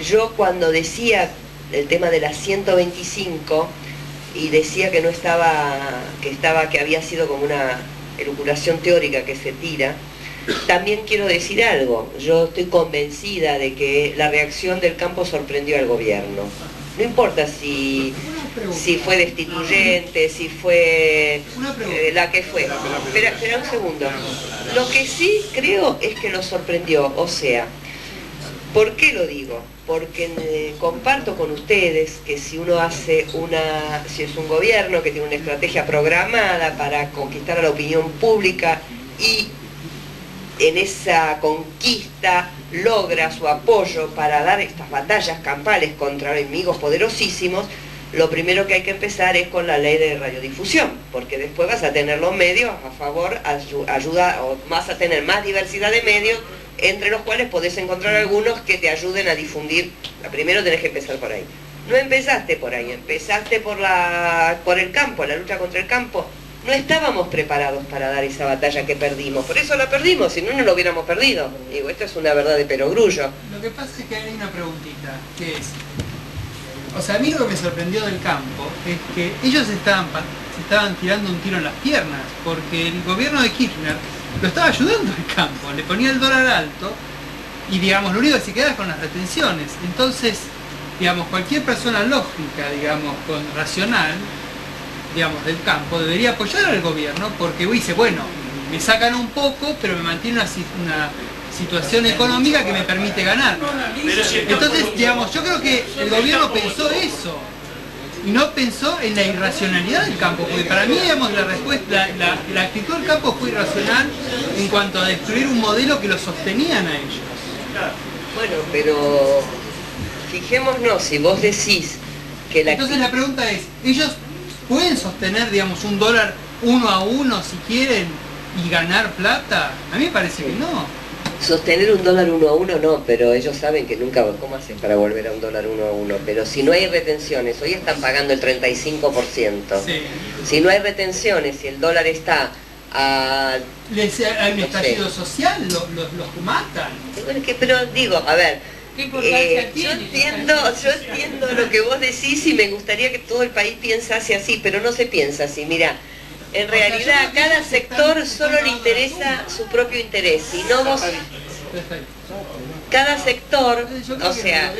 Yo cuando decía el tema de la 125 y decía que no estaba, que había sido como una elucubración teórica que se tira, también quiero decir algo. Yo estoy convencida de que la reacción del campo sorprendió al gobierno. No importa si fue destituyente, si fue la que fue. Espera un segundo. Lo que sí creo es que lo sorprendió. O sea, ¿por qué lo digo? Porque comparto con ustedes que si uno hace si es un gobierno que tiene una estrategia programada para conquistar a la opinión pública y en esa conquista logra su apoyo para dar estas batallas campales contra enemigos poderosísimos, lo primero que hay que empezar es con la ley de radiodifusión, porque después vas a tener los medios a favor, ayuda, o vas a tener más diversidad de medios, entre los cuales podés encontrar algunos que te ayuden a difundir. Primero tenés que empezar por ahí. No empezaste por ahí, empezaste por el campo, la lucha contra el campo. No estábamos preparados para dar esa batalla que perdimos, por eso la perdimos, si no, no lo hubiéramos perdido. Digo, esto es una verdad de perogrullo. Lo que pasa es que hay una preguntita, que es, o sea, a mí lo que me sorprendió del campo es que ellos se estaban tirando un tiro en las piernas, porque el gobierno de Kirchner lo estaba ayudando al campo, le ponía el dólar alto y, digamos, lo único que se queda es con las retenciones. Entonces, digamos, cualquier persona lógica, digamos, racional, digamos, del campo, debería apoyar al gobierno, porque dice, bueno, me sacan un poco, pero me mantiene una situación económica que me permite ganar. Entonces, digamos, yo creo que el gobierno pensó eso, y no pensó en la irracionalidad del campo, porque para mí, digamos, la actitud del campo fue irracional en cuanto a destruir un modelo que lo sostenían a ellos. Bueno, pero fijémonos, si vos decís que Entonces la pregunta es, ¿ellos pueden sostener, digamos, un dólar 1 a 1 si quieren y ganar plata? A mí me parece que no. Sostener un dólar 1 a 1 no, pero ellos saben que nunca, ¿cómo hacen para volver a un dólar 1 a 1? Pero si no hay retenciones, hoy están pagando el 35%. Sí. Si no hay retenciones, si el dólar está a... Hay un estallido social, los matan. Pero digo, a ver, ¿qué importancia yo tiene? entiendo lo que vos decís y me gustaría que todo el país piensase así, pero no se piensa así. Mira, en realidad a cada sector solo le interesa su propio interés, y no vos... Cada sector, o sea,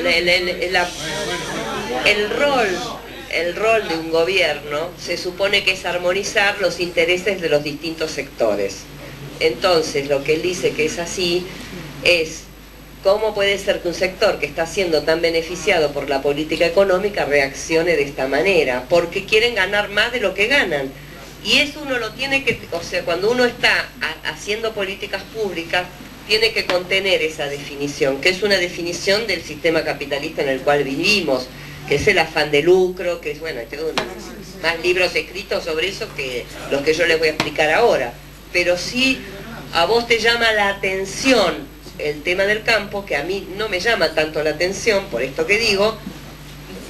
el rol de un gobierno se supone que es armonizar los intereses de los distintos sectores. Entonces, lo que él dice que es así es: ¿cómo puede ser que un sector que está siendo tan beneficiado por la política económica reaccione de esta manera? Porque quieren ganar más de lo que ganan. Y eso uno lo tiene que, o sea, cuando uno está haciendo políticas públicas, tiene que contener esa definición, que es una definición del sistema capitalista en el cual vivimos, que es el afán de lucro, que es, bueno, tengo más libros escritos sobre eso que los que yo les voy a explicar ahora. Pero sí, a vos te llama la atención el tema del campo, que a mí no me llama tanto la atención, por esto que digo,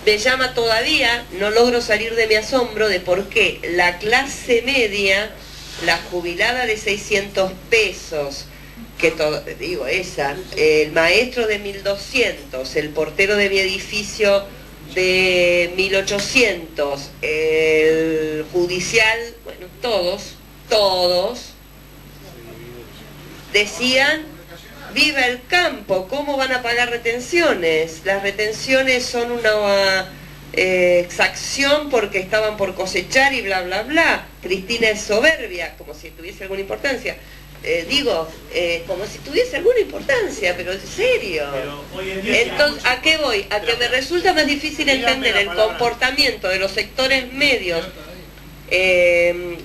me llama todavía, no logro salir de mi asombro de por qué la clase media, la jubilada de 600 pesos, que digo, el maestro de 1200, el portero de mi edificio de 1800, el judicial, bueno, todos decían: ¡viva el campo! ¿Cómo van a pagar retenciones? Las retenciones son una exacción porque estaban por cosechar y bla, bla, bla. Cristina es soberbia, como si tuviese alguna importancia. Como si tuviese alguna importancia, pero en serio. Entonces, ¿a qué voy? A que me resulta más difícil entender el comportamiento de los sectores medios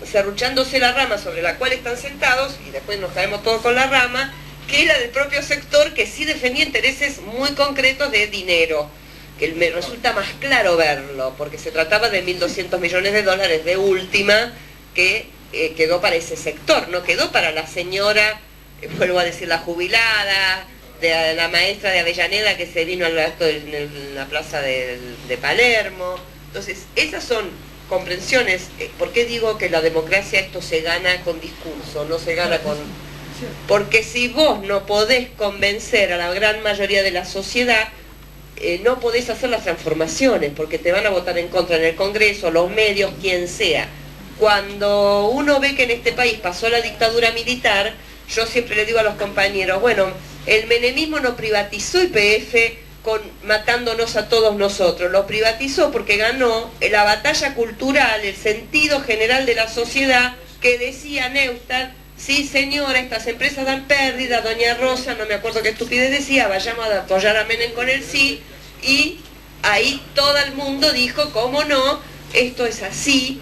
serruchándose la rama sobre la cual están sentados, y después nos caemos todos con la rama, que la del propio sector, que sí defendía intereses muy concretos de dinero, que me resulta más claro verlo, porque se trataba de 1.200 millones de dólares de última, que quedó para ese sector, no quedó para la señora, vuelvo a decir, la jubilada, de la maestra de Avellaneda que se vino al acto en la plaza de Palermo. Entonces, esas son comprensiones. ¿Por qué digo que la democracia esto se gana con discurso, no se gana con... Porque si vos no podés convencer a la gran mayoría de la sociedad, no podés hacer las transformaciones, porque te van a votar en contra en el Congreso, los medios, quien sea. Cuando uno ve que en este país pasó la dictadura militar, yo siempre le digo a los compañeros, bueno, el menemismo no privatizó YPF matándonos a todos nosotros, lo privatizó porque ganó la batalla cultural, el sentido general de la sociedad, que decía Neustadt, sí señora, estas empresas dan pérdida, doña Rosa, no me acuerdo qué estupidez decía, vayamos a apoyar a Menem con el sí, y ahí todo el mundo dijo, cómo no, esto es así.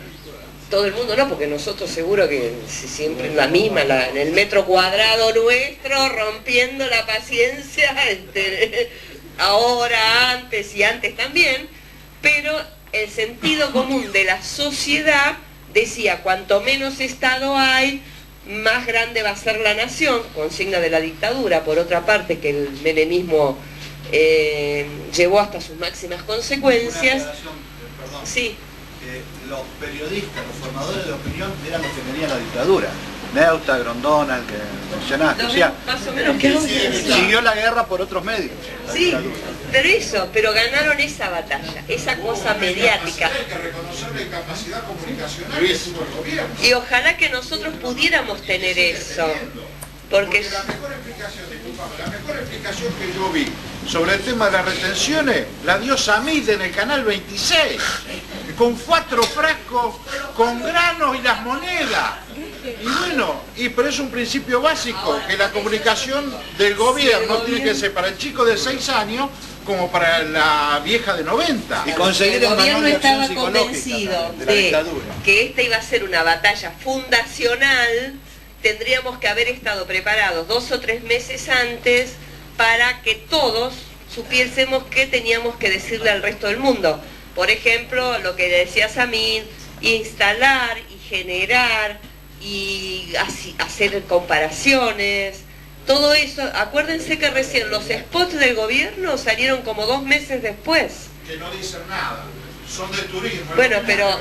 Todo el mundo no, porque nosotros seguro que siempre en la misma, en el metro cuadrado nuestro, rompiendo la paciencia, ahora, antes y antes también, pero el sentido común de la sociedad decía, cuanto menos Estado hay, más grande va a ser la nación, consigna de la dictadura, por otra parte, que el menemismo llevó hasta sus máximas consecuencias. Sí. Los periodistas, los formadores de opinión eran los que tenían la dictadura. Neustadt, Grondona, el que mencionaste. O sea, más o menos que siguió la guerra por otros medios. Sí, pero ganaron esa batalla, esa cosa mediática. Hay que reconocer la incapacidad comunicacional que tuvo el gobierno. Y ojalá que nosotros pudiéramos tener eso. Porque la mejor explicación, disculpame, la mejor explicación que yo vi sobre el tema de las retenciones la dio Samid en el canal 26, con 4 frascos con granos y las monedas. Y bueno, pero es un principio básico, que la comunicación del gobierno tiene que ser para el chico de 6 años como para la vieja de 90. Y conseguir el gobierno estaba convencido de la dictadura, que esta iba a ser una batalla fundacional. Tendríamos que haber estado preparados 2 o 3 meses antes para que todos supiésemos qué teníamos que decirle al resto del mundo. Por ejemplo, lo que decía Samid, instalar y generar y hacer comparaciones, todo eso. Acuérdense que recién los spots del gobierno salieron como 2 meses después. Que no dicen nada. Son de turismo. Bueno, pero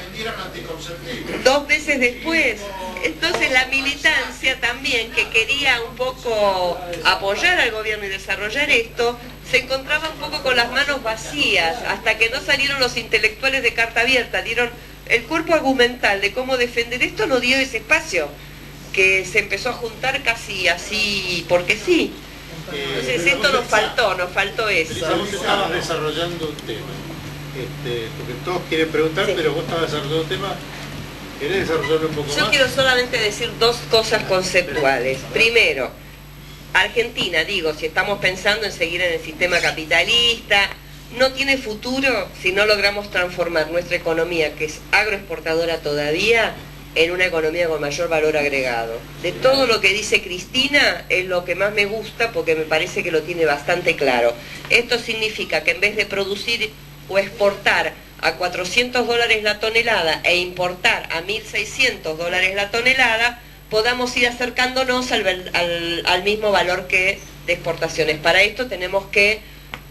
2 meses después. Entonces la militancia también, que quería un poco apoyar al gobierno y desarrollar esto, se encontraba un poco con las manos vacías, hasta que no salieron los intelectuales de carta abierta, dieron el cuerpo argumental de cómo defender esto, no dio ese espacio, que se empezó a juntar casi así, porque sí. Entonces esto nos faltó eso. Vos estabas desarrollando un tema. Porque todos quieren preguntar, sí. Pero vos estabas desarrollando un tema. ¿Querés desarrollarlo un poco más? Yo quiero solamente decir 2 cosas conceptuales. Primero, Argentina, si estamos pensando en seguir en el sistema capitalista, no tiene futuro si no logramos transformar nuestra economía, que es agroexportadora todavía, en una economía con mayor valor agregado. De todo lo que dice Cristina es lo que más me gusta, porque me parece que lo tiene bastante claro. Esto significa que en vez de producir o exportar a $400 la tonelada e importar a $1.600 la tonelada, podamos ir acercándonos al mismo valor que de exportaciones. Para esto tenemos que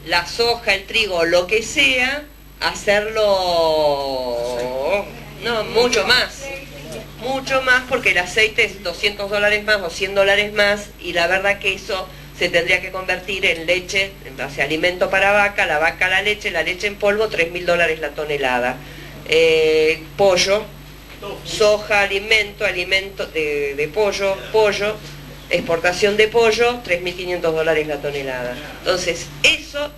la soja, el trigo, lo que sea, hacerlo mucho más, porque el aceite es $200 más o $100 más, y la verdad que eso se tendría que convertir en leche, alimento para vaca, la leche en polvo, $3.000 la tonelada. Pollo, soja, alimento de pollo, exportación de pollo, $3.500 la tonelada. Entonces, eso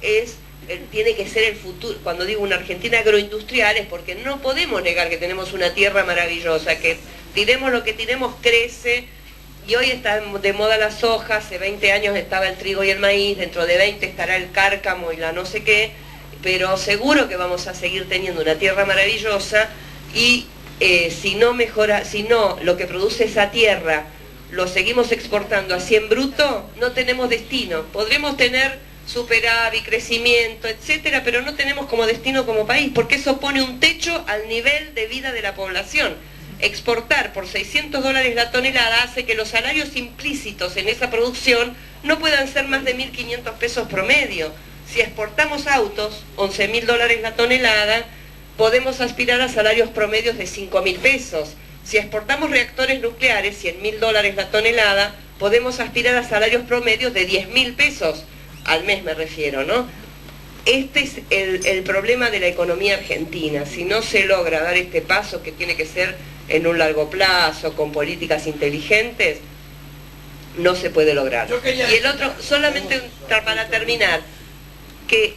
tiene que ser el futuro. Cuando digo una Argentina agroindustrial es porque no podemos negar que tenemos una tierra maravillosa, que tiremos lo que tiremos crece. Y hoy está de moda la soja, hace 20 años estaba el trigo y el maíz, dentro de 20 estará el cárcamo y la no sé qué, pero seguro que vamos a seguir teniendo una tierra maravillosa, y si no lo que produce esa tierra lo seguimos exportando así en bruto, no tenemos destino. Podremos tener superávit, crecimiento, etcétera, pero no tenemos como destino como país, porque eso pone un techo al nivel de vida de la población. Exportar por $600 la tonelada hace que los salarios implícitos en esa producción no puedan ser más de 1.500 pesos promedio. Si exportamos autos, $11.000 la tonelada, podemos aspirar a salarios promedios de 5.000 pesos. Si exportamos reactores nucleares, $100.000 la tonelada, podemos aspirar a salarios promedios de 10.000 pesos al mes, me refiero, ¿no? este es el problema de la economía argentina. Si no se logra dar este paso, que tiene que ser en un largo plazo, con políticas inteligentes, no se puede lograr. Y el otro, solamente para terminar, que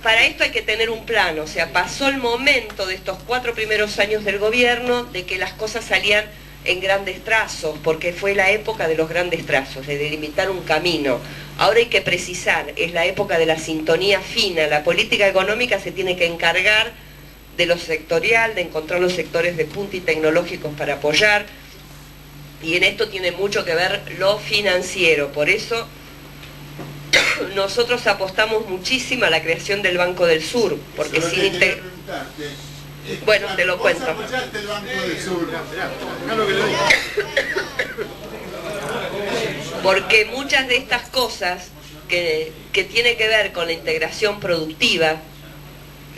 para esto hay que tener un plan. O sea, pasó el momento de estos 4 primeros años del gobierno de que las cosas salían en grandes trazos, porque fue la época de los grandes trazos, de delimitar un camino. Ahora hay que precisar, es la época de la sintonía fina. La política económica se tiene que encargar de lo sectorial, de encontrar los sectores de punta y tecnológicos para apoyar, y en esto tiene mucho que ver lo financiero. Por eso nosotros apostamos muchísimo a la creación del Banco del Sur, porque sin bueno, te lo cuento. El Banco del Sur. Porque muchas de estas cosas que tienen que ver con la integración productiva,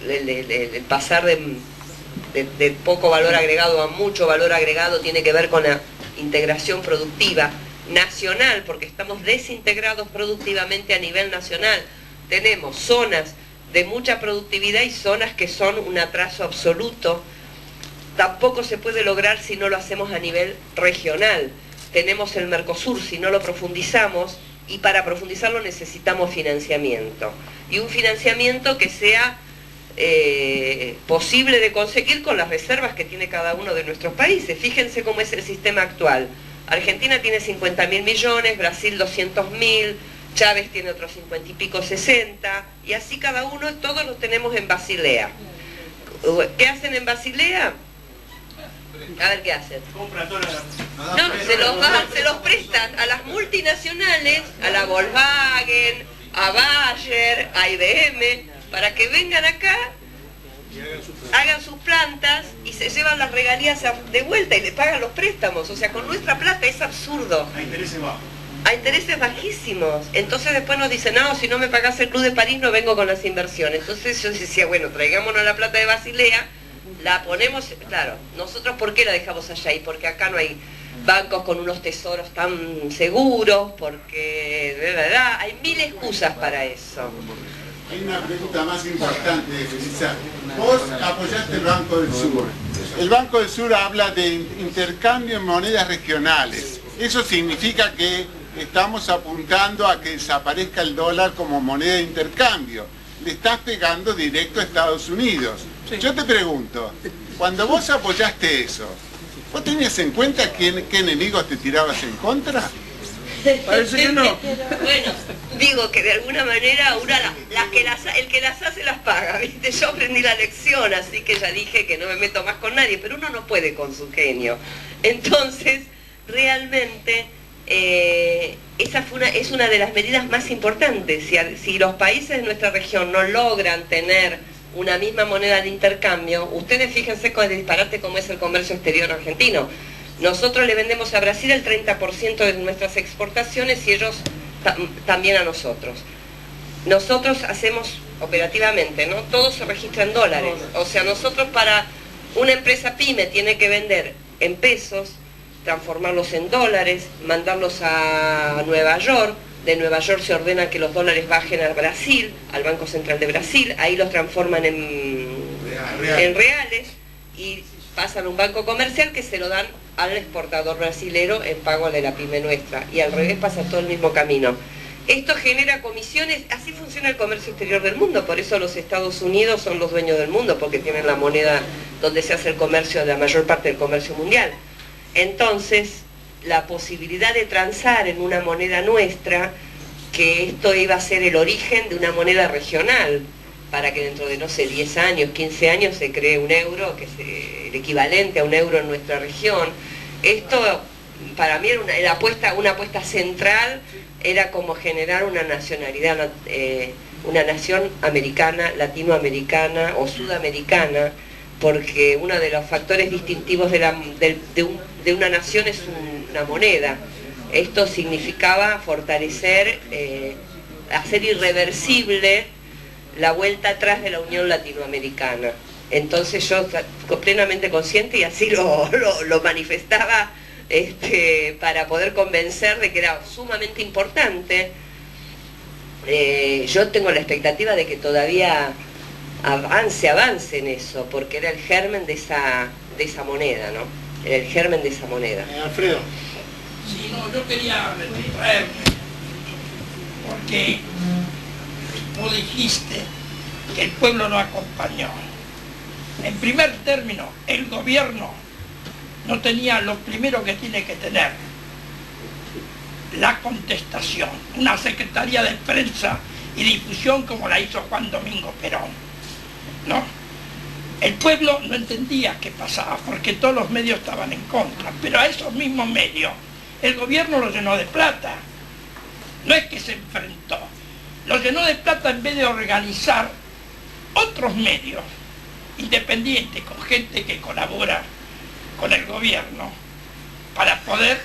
el pasar de poco valor agregado a mucho valor agregado, tiene que ver con la integración productiva nacional, porque estamos desintegrados productivamente a nivel nacional. Tenemos zonas de mucha productividad y zonas que son un atraso absoluto. Tampoco se puede lograr si no lo hacemos a nivel regional. Tenemos el Mercosur, si no lo profundizamos, y para profundizarlo necesitamos financiamiento. Y un financiamiento que sea posible de conseguir con las reservas que tiene cada uno de nuestros países. Fíjense cómo es el sistema actual. Argentina tiene 50.000 millones, Brasil 200.000, Chávez tiene otros 50 y pico, 60, y así cada uno, todos los tenemos en Basilea. ¿Qué hacen en Basilea? A ver qué hacen. No, se los prestan a las multinacionales, a la Volkswagen, a Bayer, a IBM, para que vengan acá, hagan sus plantas y se llevan las regalías de vuelta y le pagan los préstamos. O sea, con nuestra plata es absurdo. A intereses bajos. A intereses bajísimos. Entonces después nos dicen, no, si no me pagás el Club de París no vengo con las inversiones. Entonces yo decía, bueno, traigámonos la plata de Basilea, la ponemos, claro, nosotros ¿por qué la dejamos allá? Y porque acá no hay bancos con unos tesoros tan seguros, porque de verdad hay mil excusas para eso. Hay una pregunta más importante de precisar. Vos apoyaste el Banco del Sur. El Banco del Sur habla de intercambio en monedas regionales. Eso significa que estamos apuntando a que desaparezca el dólar como moneda de intercambio. Le estás pegando directo a Estados Unidos. Sí. Yo te pregunto, cuando vos apoyaste eso, ¿vos tenías en cuenta qué enemigos te tirabas en contra? Parece que no. Bueno, digo que de alguna manera el que las hace las paga, ¿viste? Yo aprendí la lección, así que ya dije que no me meto más con nadie, pero uno no puede con su genio. Entonces, realmente, esa es una de las medidas más importantes. Si los países de nuestra región no logran tener una misma moneda de intercambio, ustedes fíjense con el disparate como es el comercio exterior argentino. Nosotros le vendemos a Brasil el 30% de nuestras exportaciones y ellos también a nosotros. Nosotros hacemos operativamente, ¿no? Todo se registra en dólares. O sea, nosotros para una empresa pyme tiene que vender en pesos, transformarlos en dólares, mandarlos a Nueva York. De Nueva York se ordena que los dólares bajen a Brasil, al Banco Central de Brasil, ahí los transforman en reales y pasan a un banco comercial que se lo dan al exportador brasilero en pago de la pyme nuestra, y al revés pasa todo el mismo camino. Esto genera comisiones, así funciona el comercio exterior del mundo, por eso los Estados Unidos son los dueños del mundo, porque tienen la moneda donde se hace el comercio, la mayor parte del comercio mundial. Entonces, la posibilidad de transar en una moneda nuestra, que esto iba a ser el origen de una moneda regional, para que dentro de, no sé, 10 años, 15 años se cree un euro, que es el equivalente a un euro en nuestra región. Esto, para mí, era una apuesta central, era como generar una nacionalidad, una nación americana, latinoamericana o sudamericana, porque uno de los factores distintivos de una nación es una moneda. Esto significaba fortalecer, hacer irreversible la vuelta atrás de la Unión Latinoamericana. Entonces yo, plenamente consciente, y así lo manifestaba, para poder convencer de que era sumamente importante yo tengo la expectativa de que todavía avance en eso, porque era el germen de esa moneda, ¿no? Era el germen de esa moneda. Alfredo. Sí, no, yo quería retraerme, porque vos dijiste que el pueblo no acompañó. En primer término, el gobierno no tenía lo primero que tiene que tener, la contestación, una secretaría de prensa y difusión como la hizo Juan Domingo Perón, ¿no? El pueblo no entendía qué pasaba porque todos los medios estaban en contra, pero a esos mismos medios el gobierno los llenó de plata, no es que se enfrentó, los llenó de plata en vez de organizar otros medios independientes con gente que colabora con el gobierno para poder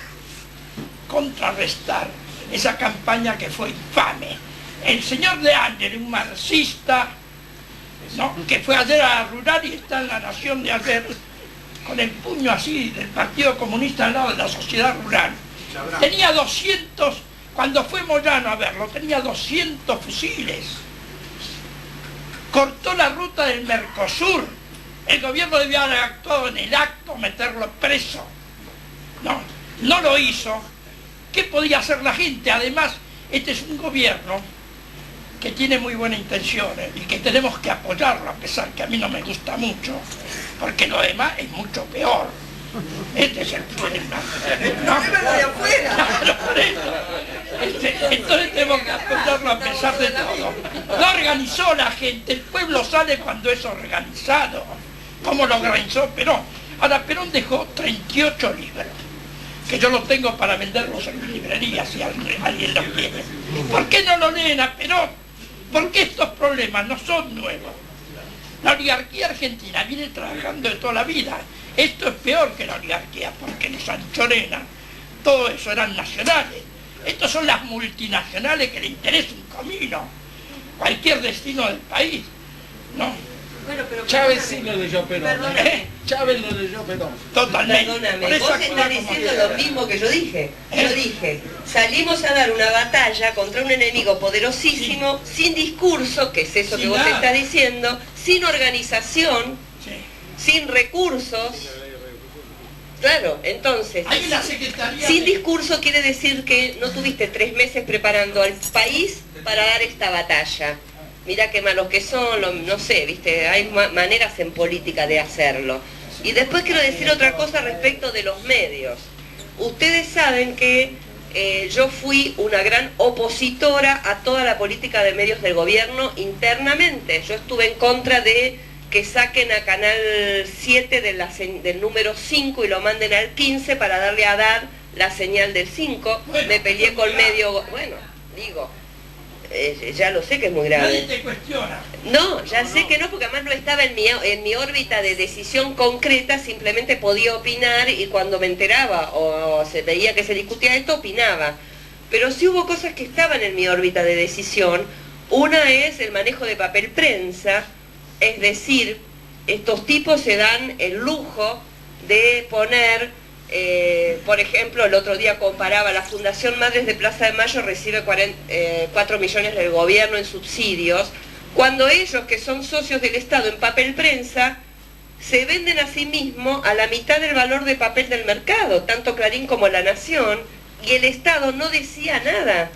contrarrestar esa campaña que fue infame. El señor De Ángel, un marxista, ¿no?, que fue ayer a la Rural y está en La Nación de ayer, con el puño así del Partido Comunista al lado de la Sociedad Rural. Tenía 200, cuando fue Moyano a verlo, tenía 200 fusiles. Cortó la ruta del Mercosur. El gobierno debía haber actuado en el acto, meterlo preso. No lo hizo. ¿Qué podía hacer la gente? Además, este es un gobierno que tiene muy buenas intenciones y que tenemos que apoyarlo, a pesar que a mí no me gusta mucho, porque lo demás es mucho peor. Este es el problema. Entonces tenemos que apoyarlo a pesar de todo. Lo organizó la gente, el pueblo sale cuando es organizado, como lo organizó Perón. Ahora, Perón dejó 38 libros, que yo los tengo para venderlos en librerías si alguien los quiere. ¿Por qué no lo leen a Perón? Porque estos problemas no son nuevos. La oligarquía argentina viene trabajando de toda la vida. Esto es peor que la oligarquía, porque los Anchorena, todo eso eran nacionales. Estos son las multinacionales que le interesa un comino, cualquier destino del país, ¿no? Bueno, pero Chávez sí lo leyó Perón. Chávez lo leyó Perón. Totalmente. Perdóname, vos estás diciendo lo mismo que yo dije. Yo dije, salimos a dar una batalla contra un enemigo poderosísimo, sin discurso, que es eso que vos estás diciendo, sin organización, sin recursos. Claro, entonces, sin discurso quiere decir que no tuviste 3 meses preparando al país para dar esta batalla. Mirá qué malos que son, no sé, viste, hay maneras en política de hacerlo. Y después quiero decir otra cosa respecto de los medios. Ustedes saben que yo fui una gran opositora a toda la política de medios del gobierno internamente. Yo estuve en contra de que saquen a Canal 7 del número 5 y lo manden al 15 para darle a dar la señal del 5. Bueno, me peleé con medio... Bueno, digo... ya lo sé que es muy grave. Nadie te cuestiona. No, ya sé que no, porque además no estaba en mi órbita de decisión concreta, simplemente podía opinar y cuando me enteraba o se veía que se discutía esto, opinaba. Pero sí hubo cosas que estaban en mi órbita de decisión. Una es el manejo de papel prensa, es decir, estos tipos se dan el lujo de poner... por ejemplo, el otro día comparaba, la Fundación Madres de Plaza de Mayo recibe 4 millones del gobierno en subsidios, cuando ellos, que son socios del Estado en papel prensa, se venden a sí mismos a la mitad del valor de papel del mercado, tanto Clarín como La Nación, y el Estado no decía nada.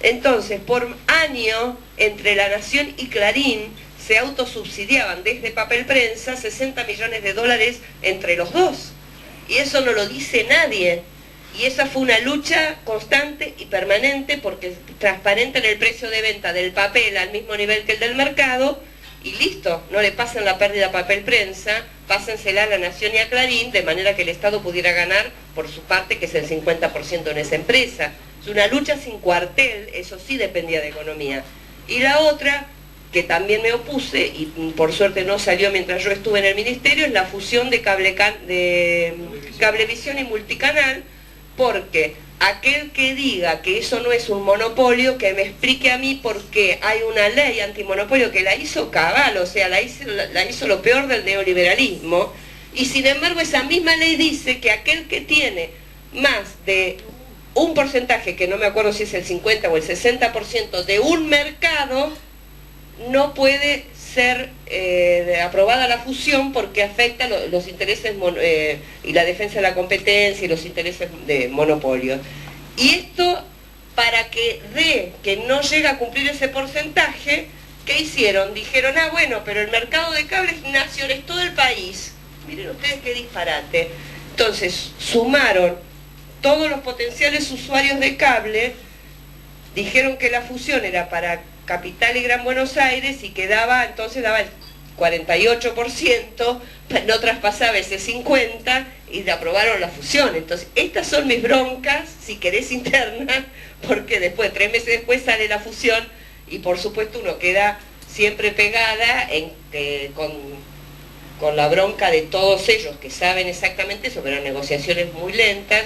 Entonces, por año, entre La Nación y Clarín, se autosubsidiaban desde papel prensa 60 millones de dólares entre los dos. Y eso no lo dice nadie. Y esa fue una lucha constante y permanente porque transparenten el precio de venta del papel al mismo nivel que el del mercado y listo, no le pasen la pérdida a papel prensa, pásensela a La Nación y a Clarín de manera que el Estado pudiera ganar por su parte, que es el 50% en esa empresa. Es una lucha sin cuartel, eso sí dependía de economía. Y la otra, que también me opuse, y por suerte no salió mientras yo estuve en el ministerio, es la fusión de Cablevisión y Multicanal, porque aquel que diga que eso no es un monopolio, que me explique a mí por qué hay una ley antimonopolio que la hizo Cabal, o sea, la hizo lo peor del neoliberalismo, y sin embargo esa misma ley dice que aquel que tiene más de un porcentaje, que no me acuerdo si es el 50 o el 60% de un mercado, no puede ser aprobada la fusión porque afecta los intereses y la defensa de la competencia y los intereses de monopolio. Y esto, para que no llega a cumplir ese porcentaje, ¿qué hicieron? Dijeron, ah, bueno, pero el mercado de cables nacional es todo el país. Miren ustedes qué disparate. Entonces, sumaron todos los potenciales usuarios de cable, dijeron que la fusión era para Capital y Gran Buenos Aires y que entonces daba el 48%, no traspasaba ese 50% y aprobaron la fusión. Entonces, estas son mis broncas, si querés, internas, porque después, 3 meses después sale la fusión y por supuesto uno queda siempre pegada con la bronca de todos ellos que saben exactamente eso, pero negociaciones muy lentas.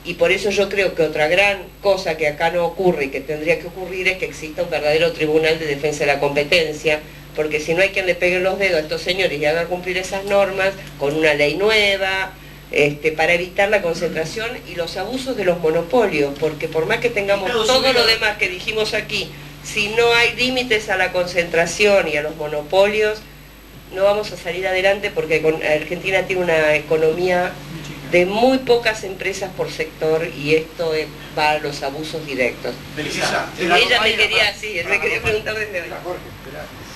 Y por eso yo creo que otra gran cosa que acá no ocurre y que tendría que ocurrir es que exista un verdadero tribunal de defensa de la competencia, porque si no hay quien le pegue los dedos a estos señores y haga cumplir esas normas con una ley nueva, para evitar la concentración y los abusos de los monopolios, porque por más que tengamos todo lo demás que dijimos aquí, si no hay límites a la concentración y a los monopolios, no vamos a salir adelante, porque Argentina tiene una economía de muy pocas empresas por sector y esto va a los abusos directos. Melissa, Ella me quería preguntar desde hoy.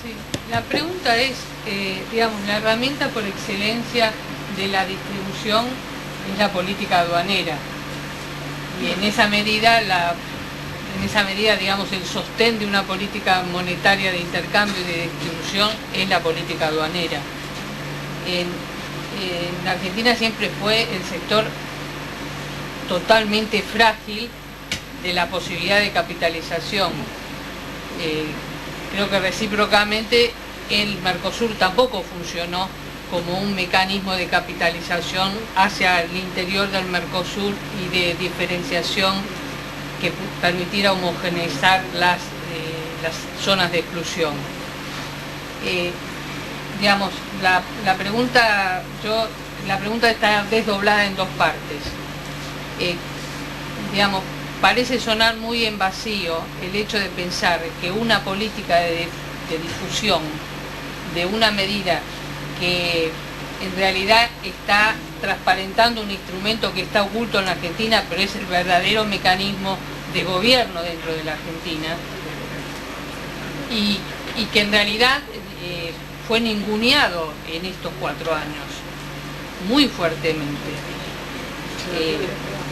Sí, la pregunta es, digamos, la herramienta por excelencia de la distribución es la política aduanera. Y en esa medida, digamos, el sostén de una política monetaria de intercambio y de distribución es la política aduanera. En Argentina siempre fue el sector totalmente frágil de la posibilidad de capitalización. Creo que recíprocamente el Mercosur tampoco funcionó como un mecanismo de capitalización hacia el interior del Mercosur y de diferenciación que permitiera homogeneizar las zonas de exclusión. Digamos, la pregunta está desdoblada en dos partes. Digamos, parece sonar muy en vacío el hecho de pensar que una política de difusión de una medida que en realidad está transparentando un instrumento que está oculto en la Argentina, pero es el verdadero mecanismo de gobierno dentro de la Argentina, y que en realidad fue ninguneado en estos 4 años, muy fuertemente,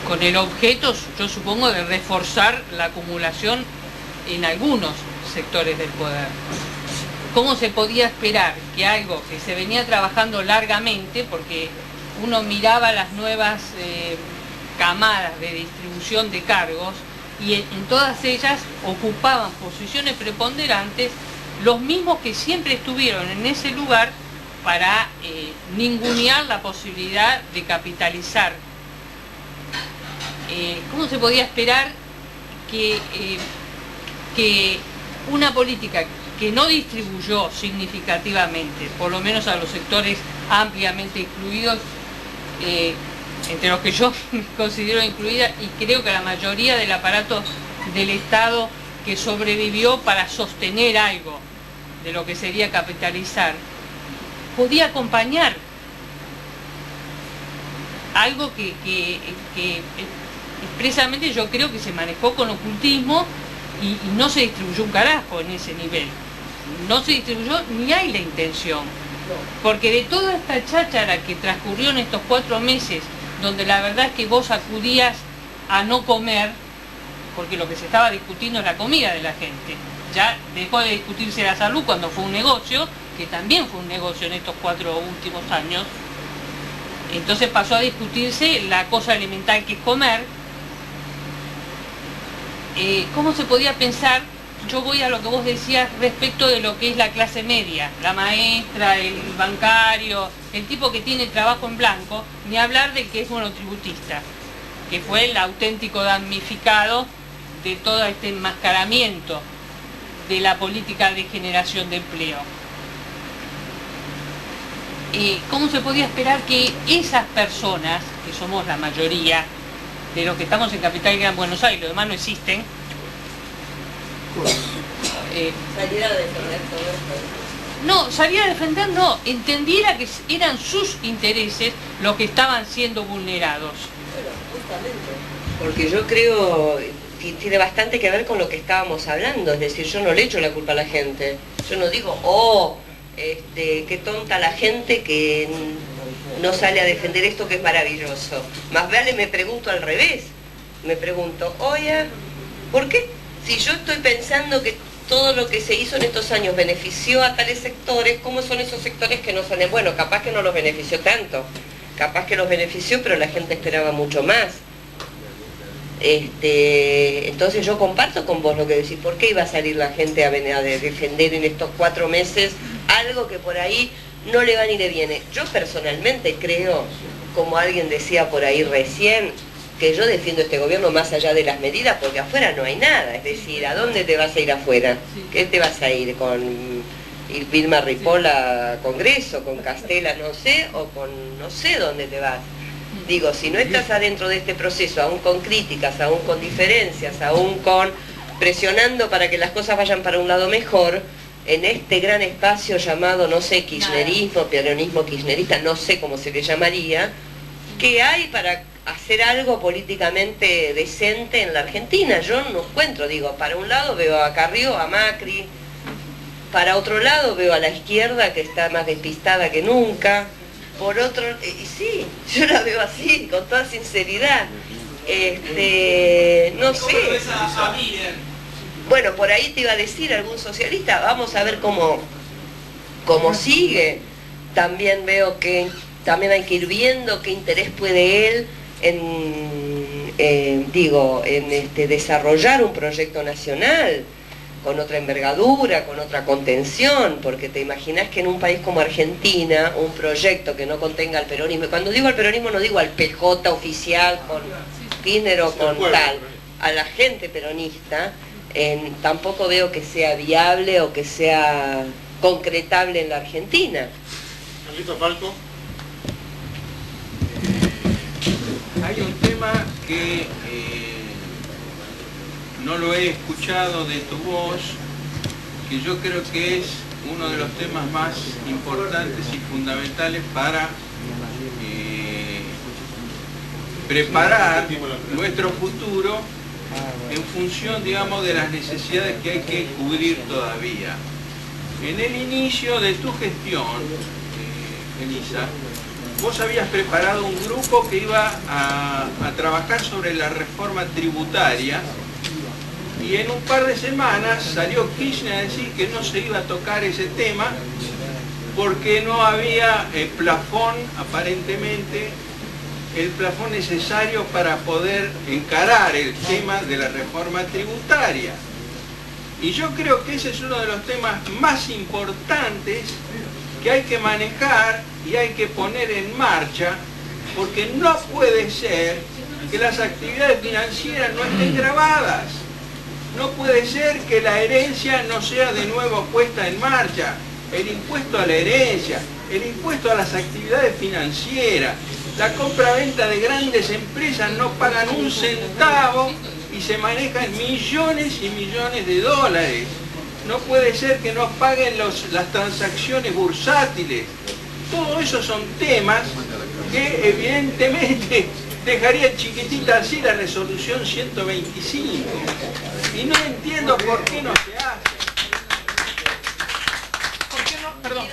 con el objeto, yo supongo, de reforzar la acumulación en algunos sectores del poder. ¿Cómo se podía esperar que algo que se venía trabajando largamente, porque uno miraba las nuevas camadas de distribución de cargos, y en todas ellas ocupaban posiciones preponderantes los mismos que siempre estuvieron en ese lugar para ningunear la posibilidad de capitalizar? ¿Cómo se podía esperar que una política que no distribuyó significativamente, por lo menos a los sectores ampliamente excluidos, entre los que yo me considero incluida, y creo que la mayoría del aparato del Estado que sobrevivió para sostener algo de lo que sería capitalizar, podía acompañar algo que expresamente yo creo que se manejó con ocultismo y no se distribuyó un carajo en ese nivel. No se distribuyó ni hay la intención. Porque de toda esta cháchara que transcurrió en estos 4 meses, donde la verdad es que vos acudías a no comer, porque lo que se estaba discutiendo es la comida de la gente. Ya dejó de discutirse la salud cuando fue un negocio, que también fue un negocio en estos 4 últimos años. Entonces pasó a discutirse la cosa elemental que es comer. ¿Cómo se podía pensar? Yo voy a lo que vos decías respecto de lo que es la clase media, la maestra, el bancario, el tipo que tiene trabajo en blanco, ni hablar del que es monotributista, que fue el auténtico damnificado de todo este enmascaramiento de la política de generación de empleo. ¿Cómo se podía esperar que esas personas, que somos la mayoría de los que estamos en Capital y Gran Buenos Aires, los demás no existen, Salir a defender todo esto. no, salir a defender no, entendiera que eran sus intereses los que estaban siendo vulnerados. Bueno, justamente. Porque yo creo que tiene bastante que ver con lo que estábamos hablando, es decir, yo no le echo la culpa a la gente. Yo no digo, qué tonta la gente que no sale a defender esto que es maravilloso. Más vale me pregunto al revés. Me pregunto, oye, ¿por qué? Si yo estoy pensando que todo lo que se hizo en estos años benefició a tales sectores, ¿cómo son esos sectores que no salen? Bueno, capaz que no los benefició tanto, capaz que los benefició, pero la gente esperaba mucho más. Entonces yo comparto con vos lo que decís, ¿por qué iba a salir la gente a defender en estos 4 meses algo que por ahí no le va ni le viene? Yo personalmente creo, como alguien decía por ahí recién, que yo defiendo este gobierno más allá de las medidas, porque afuera no hay nada. Es decir, ¿a dónde te vas a ir afuera? ¿Qué te vas a ir? ¿Con Vilma Ripoll a Congreso? ¿Con Castela no sé? ¿O con no sé dónde te vas? Digo, si no estás adentro de este proceso, aún con críticas, aún con diferencias, aún con presionando para que las cosas vayan para un lado mejor, en este gran espacio llamado, no sé, kirchnerismo, peronismo kirchnerista, no sé cómo se le llamaría, ¿qué hay para hacer algo políticamente decente en la Argentina? Yo no encuentro, digo, para un lado veo a Carrió, a Macri, para otro lado veo a la izquierda que está más despistada que nunca, por otro, y sí, yo la veo así, con toda sinceridad, no sé. Bueno, por ahí te iba a decir algún socialista, vamos a ver cómo sigue. También veo que también hay que ir viendo qué interés puede él en desarrollar un proyecto nacional con otra envergadura, con otra contención, porque te imaginas que en un país como Argentina, un proyecto que no contenga el peronismo, cuando digo al peronismo no digo al PJ oficial con Kirchner o con tal, a la gente peronista, tampoco veo que sea viable o que sea concretable en la Argentina. Carlito Falco. Hay un tema que no lo he escuchado de tu voz, que yo creo que es uno de los temas más importantes y fundamentales para preparar nuestro futuro en función, digamos, de las necesidades que hay que cubrir todavía. En el inicio de tu gestión, Elisa, vos habías preparado un grupo que iba a trabajar sobre la reforma tributaria y en un par de semanas salió Kirchner a decir que no se iba a tocar ese tema porque no había plafón, aparentemente, el plafón necesario para poder encarar el tema de la reforma tributaria. Y yo creo que ese es uno de los temas más importantes que hay que manejar y hay que poner en marcha, porque no puede ser que las actividades financieras no estén grabadas. No puede ser que la herencia no sea de nuevo puesta en marcha. El impuesto a la herencia, el impuesto a las actividades financieras, la compra-venta de grandes empresas no pagan un centavo y se manejan millones y millones de dólares. No puede ser que nos paguen las transacciones bursátiles. Todo eso son temas que evidentemente dejaría chiquitita así la resolución 125. Y no entiendo por qué no se hace. ¿Por qué no? Perdón,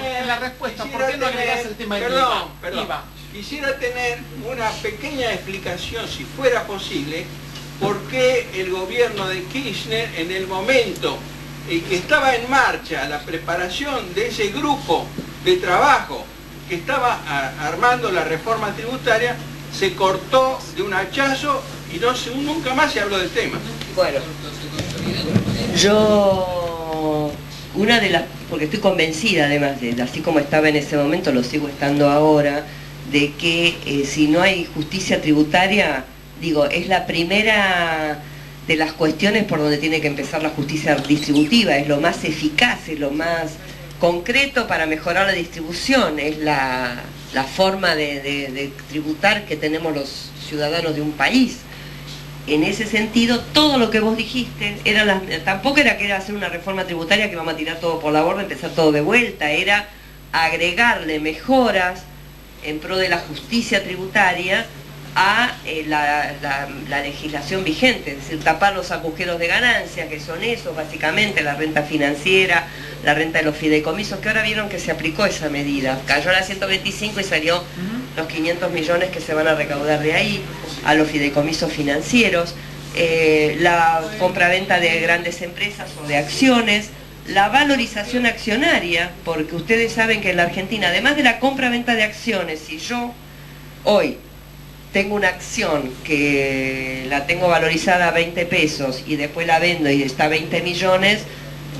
en la respuesta, ¿por qué no agregás el tema del IVA? Quisiera tener una pequeña explicación, si fuera posible, por qué el gobierno de Kirchner, en el momento en que estaba en marcha la preparación de ese grupo de trabajo que estaba armando la reforma tributaria, se cortó de un hachazo y nunca más se habló del tema. Bueno, yo, porque estoy convencida además, así como estaba en ese momento, lo sigo estando ahora, de que si no hay justicia tributaria, digo, es la primera de las cuestiones por donde tiene que empezar la justicia distributiva, es lo más eficaz, es lo más concreto para mejorar la distribución, es la forma de tributar que tenemos los ciudadanos de un país. En ese sentido, todo lo que vos dijiste, tampoco era que era hacer una reforma tributaria que vamos a tirar todo por la borda, empezar todo de vuelta, era agregarle mejoras en pro de la justicia tributaria a la legislación vigente, es decir, tapar los agujeros de ganancia, que son esos, básicamente, la renta financiera, la renta de los fideicomisos, que ahora vieron que se aplicó esa medida, cayó a la 125 y salió los 500 millones que se van a recaudar de ahí, a los fideicomisos financieros, la compraventa de grandes empresas o de acciones, la valorización accionaria, porque ustedes saben que en la Argentina, además de la compra-venta de acciones, si yo hoy tengo una acción que la tengo valorizada a 20 pesos y después la vendo y está a 20 millones,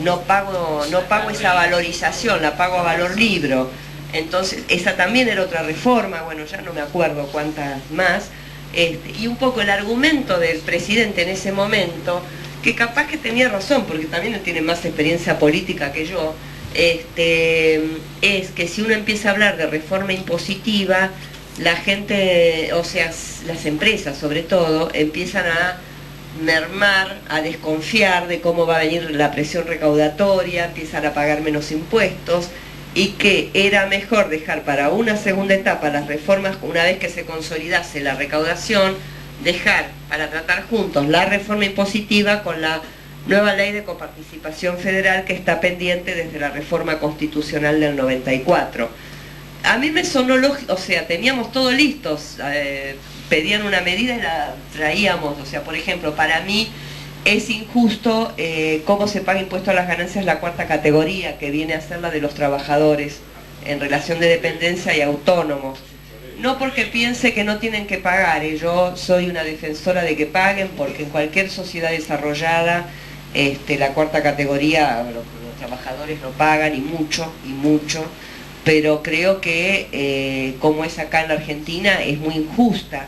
no pago esa valorización, la pago a valor libro. Entonces, esa también era otra reforma, bueno, ya no me acuerdo cuántas más, y un poco el argumento del presidente en ese momento, que capaz que tenía razón, porque también él tiene más experiencia política que yo, es que si uno empieza a hablar de reforma impositiva, la gente, o sea, las empresas sobre todo, empiezan a mermar, a desconfiar de cómo va a venir la presión recaudatoria, empiezan a pagar menos impuestos, y que era mejor dejar para una segunda etapa las reformas, una vez que se consolidase la recaudación, dejar para tratar juntos la reforma impositiva con la nueva ley de coparticipación federal que está pendiente desde la reforma constitucional del 94. A mí me sonó lógico, o sea, teníamos todo listos, pedían una medida y la traíamos, o sea, por ejemplo, para mí es injusto cómo se paga impuesto a las ganancias la cuarta categoría, que viene a ser la de los trabajadores en relación de dependencia y autónomos. No porque piense que no tienen que pagar, yo soy una defensora de que paguen, porque en cualquier sociedad desarrollada la cuarta categoría, los trabajadores lo pagan y mucho, pero creo que como es acá en la Argentina es muy injusta,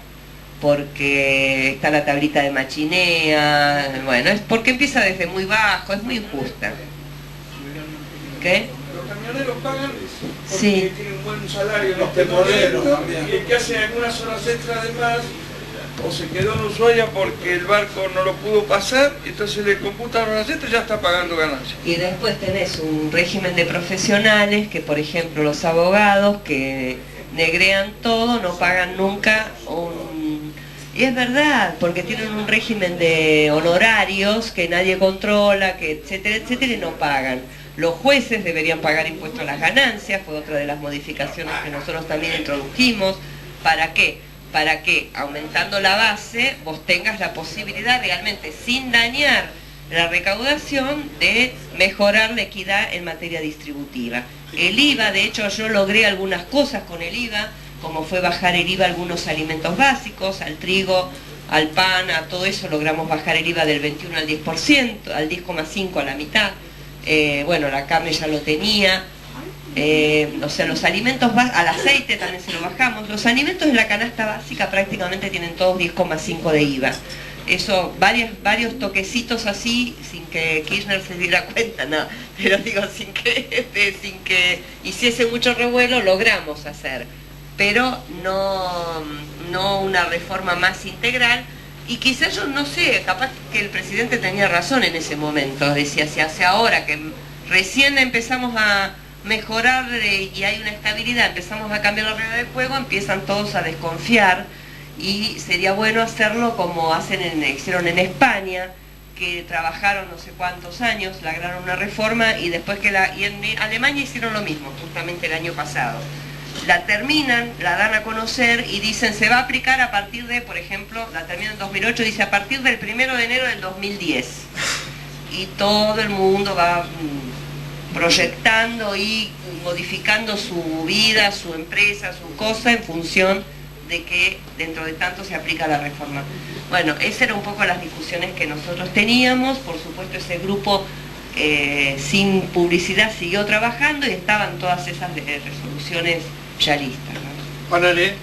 porque está la tablita de machinea, bueno, es porque empieza desde muy bajo, es muy injusta. ¿Qué? Los camioneros pagan porque sí, tienen un buen salario en este modelo, y el que hace algunas horas extra de más, o se quedó en Ushuaia porque el barco no lo pudo pasar, entonces le computan horas extras y ya está pagando ganancias. Y después tenés un régimen de profesionales que, por ejemplo, los abogados que negrean todo, no pagan nunca Y es verdad, porque tienen un régimen de honorarios que nadie controla, que etcétera, etcétera, y no pagan. Los jueces deberían pagar impuesto a las ganancias, fue otra de las modificaciones que nosotros también introdujimos. ¿Para qué? Para que, aumentando la base, vos tengas la posibilidad realmente, sin dañar la recaudación, de mejorar la equidad en materia distributiva. El IVA, de hecho, yo logré algunas cosas con el IVA, como fue bajar el IVA a algunos alimentos básicos, al trigo, al pan, a todo eso logramos bajar el IVA del 21 al 10%, al 10,5% a la mitad. Bueno, la carne ya lo tenía, o sea, los alimentos, al aceite también se lo bajamos. Los alimentos de la canasta básica prácticamente tienen todos 10,5% de IVA. Eso, varios toquecitos así, sin que Kirchner se diera cuenta, no, pero digo, sin que hiciese mucho revuelo, logramos hacer. Pero no una reforma más integral, y quizás yo no sé, capaz que el presidente tenía razón en ese momento, decía, si hace ahora que recién empezamos a mejorar y hay una estabilidad, empezamos a cambiar la regla del juego, empiezan todos a desconfiar, y sería bueno hacerlo como hicieron en España, que trabajaron no sé cuántos años, lograron una reforma, y después y en Alemania hicieron lo mismo, justamente el año pasado. La terminan, la dan a conocer y dicen se va a aplicar a partir de, por ejemplo, la terminan en 2008, dice a partir del 1 de enero del 2010. Y todo el mundo va proyectando y modificando su vida, su empresa, su cosa en función de que dentro de tanto se aplica la reforma. Bueno, esas eran un poco las discusiones que nosotros teníamos. Por supuesto, ese grupo sin publicidad siguió trabajando y estaban todas esas resoluciones ya listas, ¿no? Ponele.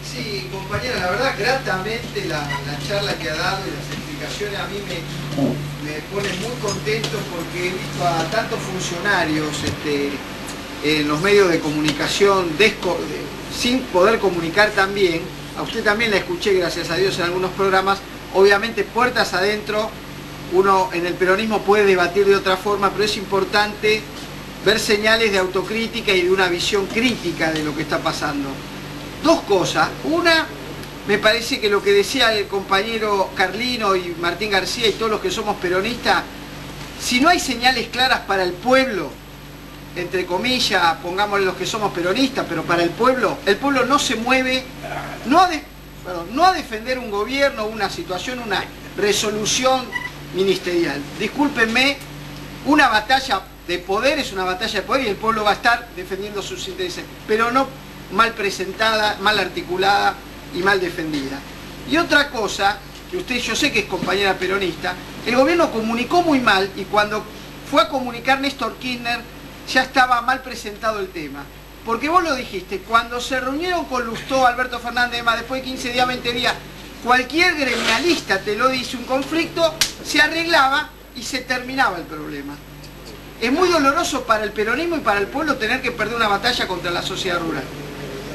Sí, compañera, la verdad, gratamente la charla que ha dado y las explicaciones a mí me pone muy contento, porque he visto a tantos funcionarios en los medios de comunicación sin poder comunicar tan bien, a usted también la escuché, gracias a Dios, en algunos programas. Obviamente, puertas adentro, uno en el peronismo puede debatir de otra forma, pero es importante ver señales de autocrítica y de una visión crítica de lo que está pasando. Dos cosas. Una, me parece que lo que decía el compañero Carlino y Martín García y todos los que somos peronistas, si no hay señales claras para el pueblo, entre comillas, pongámosle los que somos peronistas, pero para el pueblo no se mueve, no a defender un gobierno, una situación, una resolución ministerial. Discúlpenme, una batalla de poder es una batalla de poder y el pueblo va a estar defendiendo sus intereses, pero no mal presentada, mal articulada y mal defendida. Y otra cosa, que usted, yo sé que es compañera peronista, el gobierno comunicó muy mal y cuando fue a comunicar Néstor Kirchner ya estaba mal presentado el tema. Porque vos lo dijiste, cuando se reunieron con Lustó, Alberto Fernández, después de 15 días, 20 días, cualquier gremialista te lo dice, un conflicto se arreglaba y se terminaba el problema. Es muy doloroso para el peronismo y para el pueblo tener que perder una batalla contra la sociedad rural.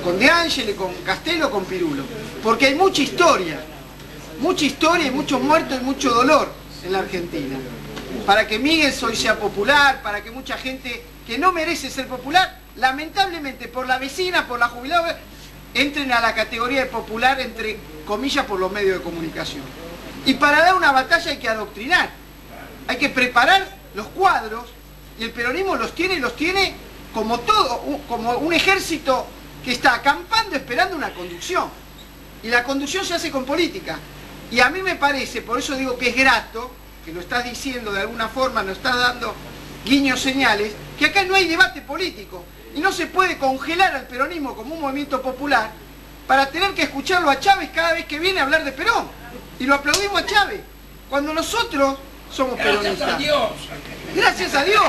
Con De Angeli, con Castelo, con Pirulo. Porque hay mucha historia y muchos muertos y mucho dolor en la Argentina. Para que Miguel hoy sea popular, para que mucha gente que no merece ser popular, lamentablemente por la vecina, por la jubilada, entren a la categoría de popular, entre comillas, por los medios de comunicación. Y para dar una batalla hay que adoctrinar, hay que preparar los cuadros, y el peronismo los tiene como todo, como un ejército que está acampando esperando una conducción. Y la conducción se hace con política. Y a mí me parece, por eso digo que es grato, que lo estás diciendo de alguna forma, nos estás dando guiños, señales, que acá no hay debate político. Y no se puede congelar al peronismo como un movimiento popular para tener que escucharlo a Chávez cada vez que viene a hablar de Perón. Y lo aplaudimos a Chávez, cuando nosotros somos peronistas. Gracias a Dios. Gracias a Dios.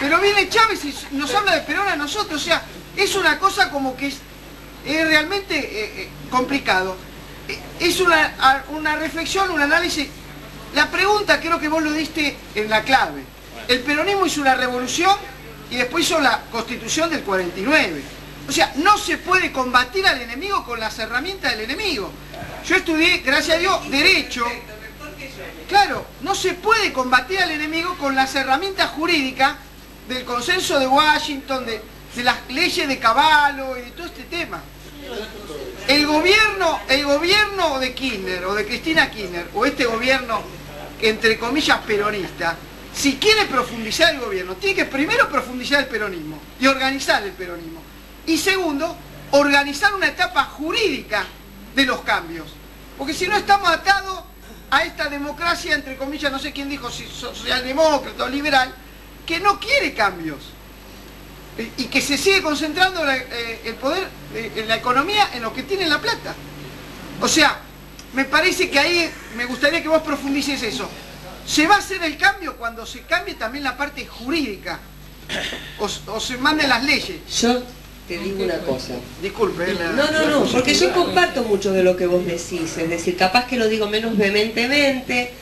Pero viene Chávez y nos habla de Perón a nosotros. O sea, es una cosa como que es realmente complicado. Es una reflexión, un análisis. La pregunta creo que vos lo diste en la clave. El peronismo hizo una revolución y después hizo la Constitución del 49. O sea, no se puede combatir al enemigo con las herramientas del enemigo. Yo estudié, gracias a Dios, Derecho. Claro, no se puede combatir al enemigo con las herramientas jurídicas del consenso de Washington, de las leyes de Cavallo y de todo este tema. El gobierno de Kirchner o de Cristina Kirchner, o este gobierno, entre comillas, peronista, si quiere profundizar el gobierno, tiene que primero profundizar el peronismo y organizar el peronismo. Y segundo, organizar una etapa jurídica de los cambios. Porque si no estamos atados a esta democracia, entre comillas, no sé quién dijo, si socialdemócrata o liberal, que no quiere cambios. Y que se sigue concentrando el poder en la economía en lo que tiene la plata. O sea, me parece que ahí me gustaría que vos profundices eso. ¿Se va a hacer el cambio cuando se cambie también la parte jurídica? ¿O se manden las leyes? Yo te digo una cosa. Disculpe. No, porque yo comparto mucho de lo que vos decís. Es decir, capaz que lo digo menos vehementemente,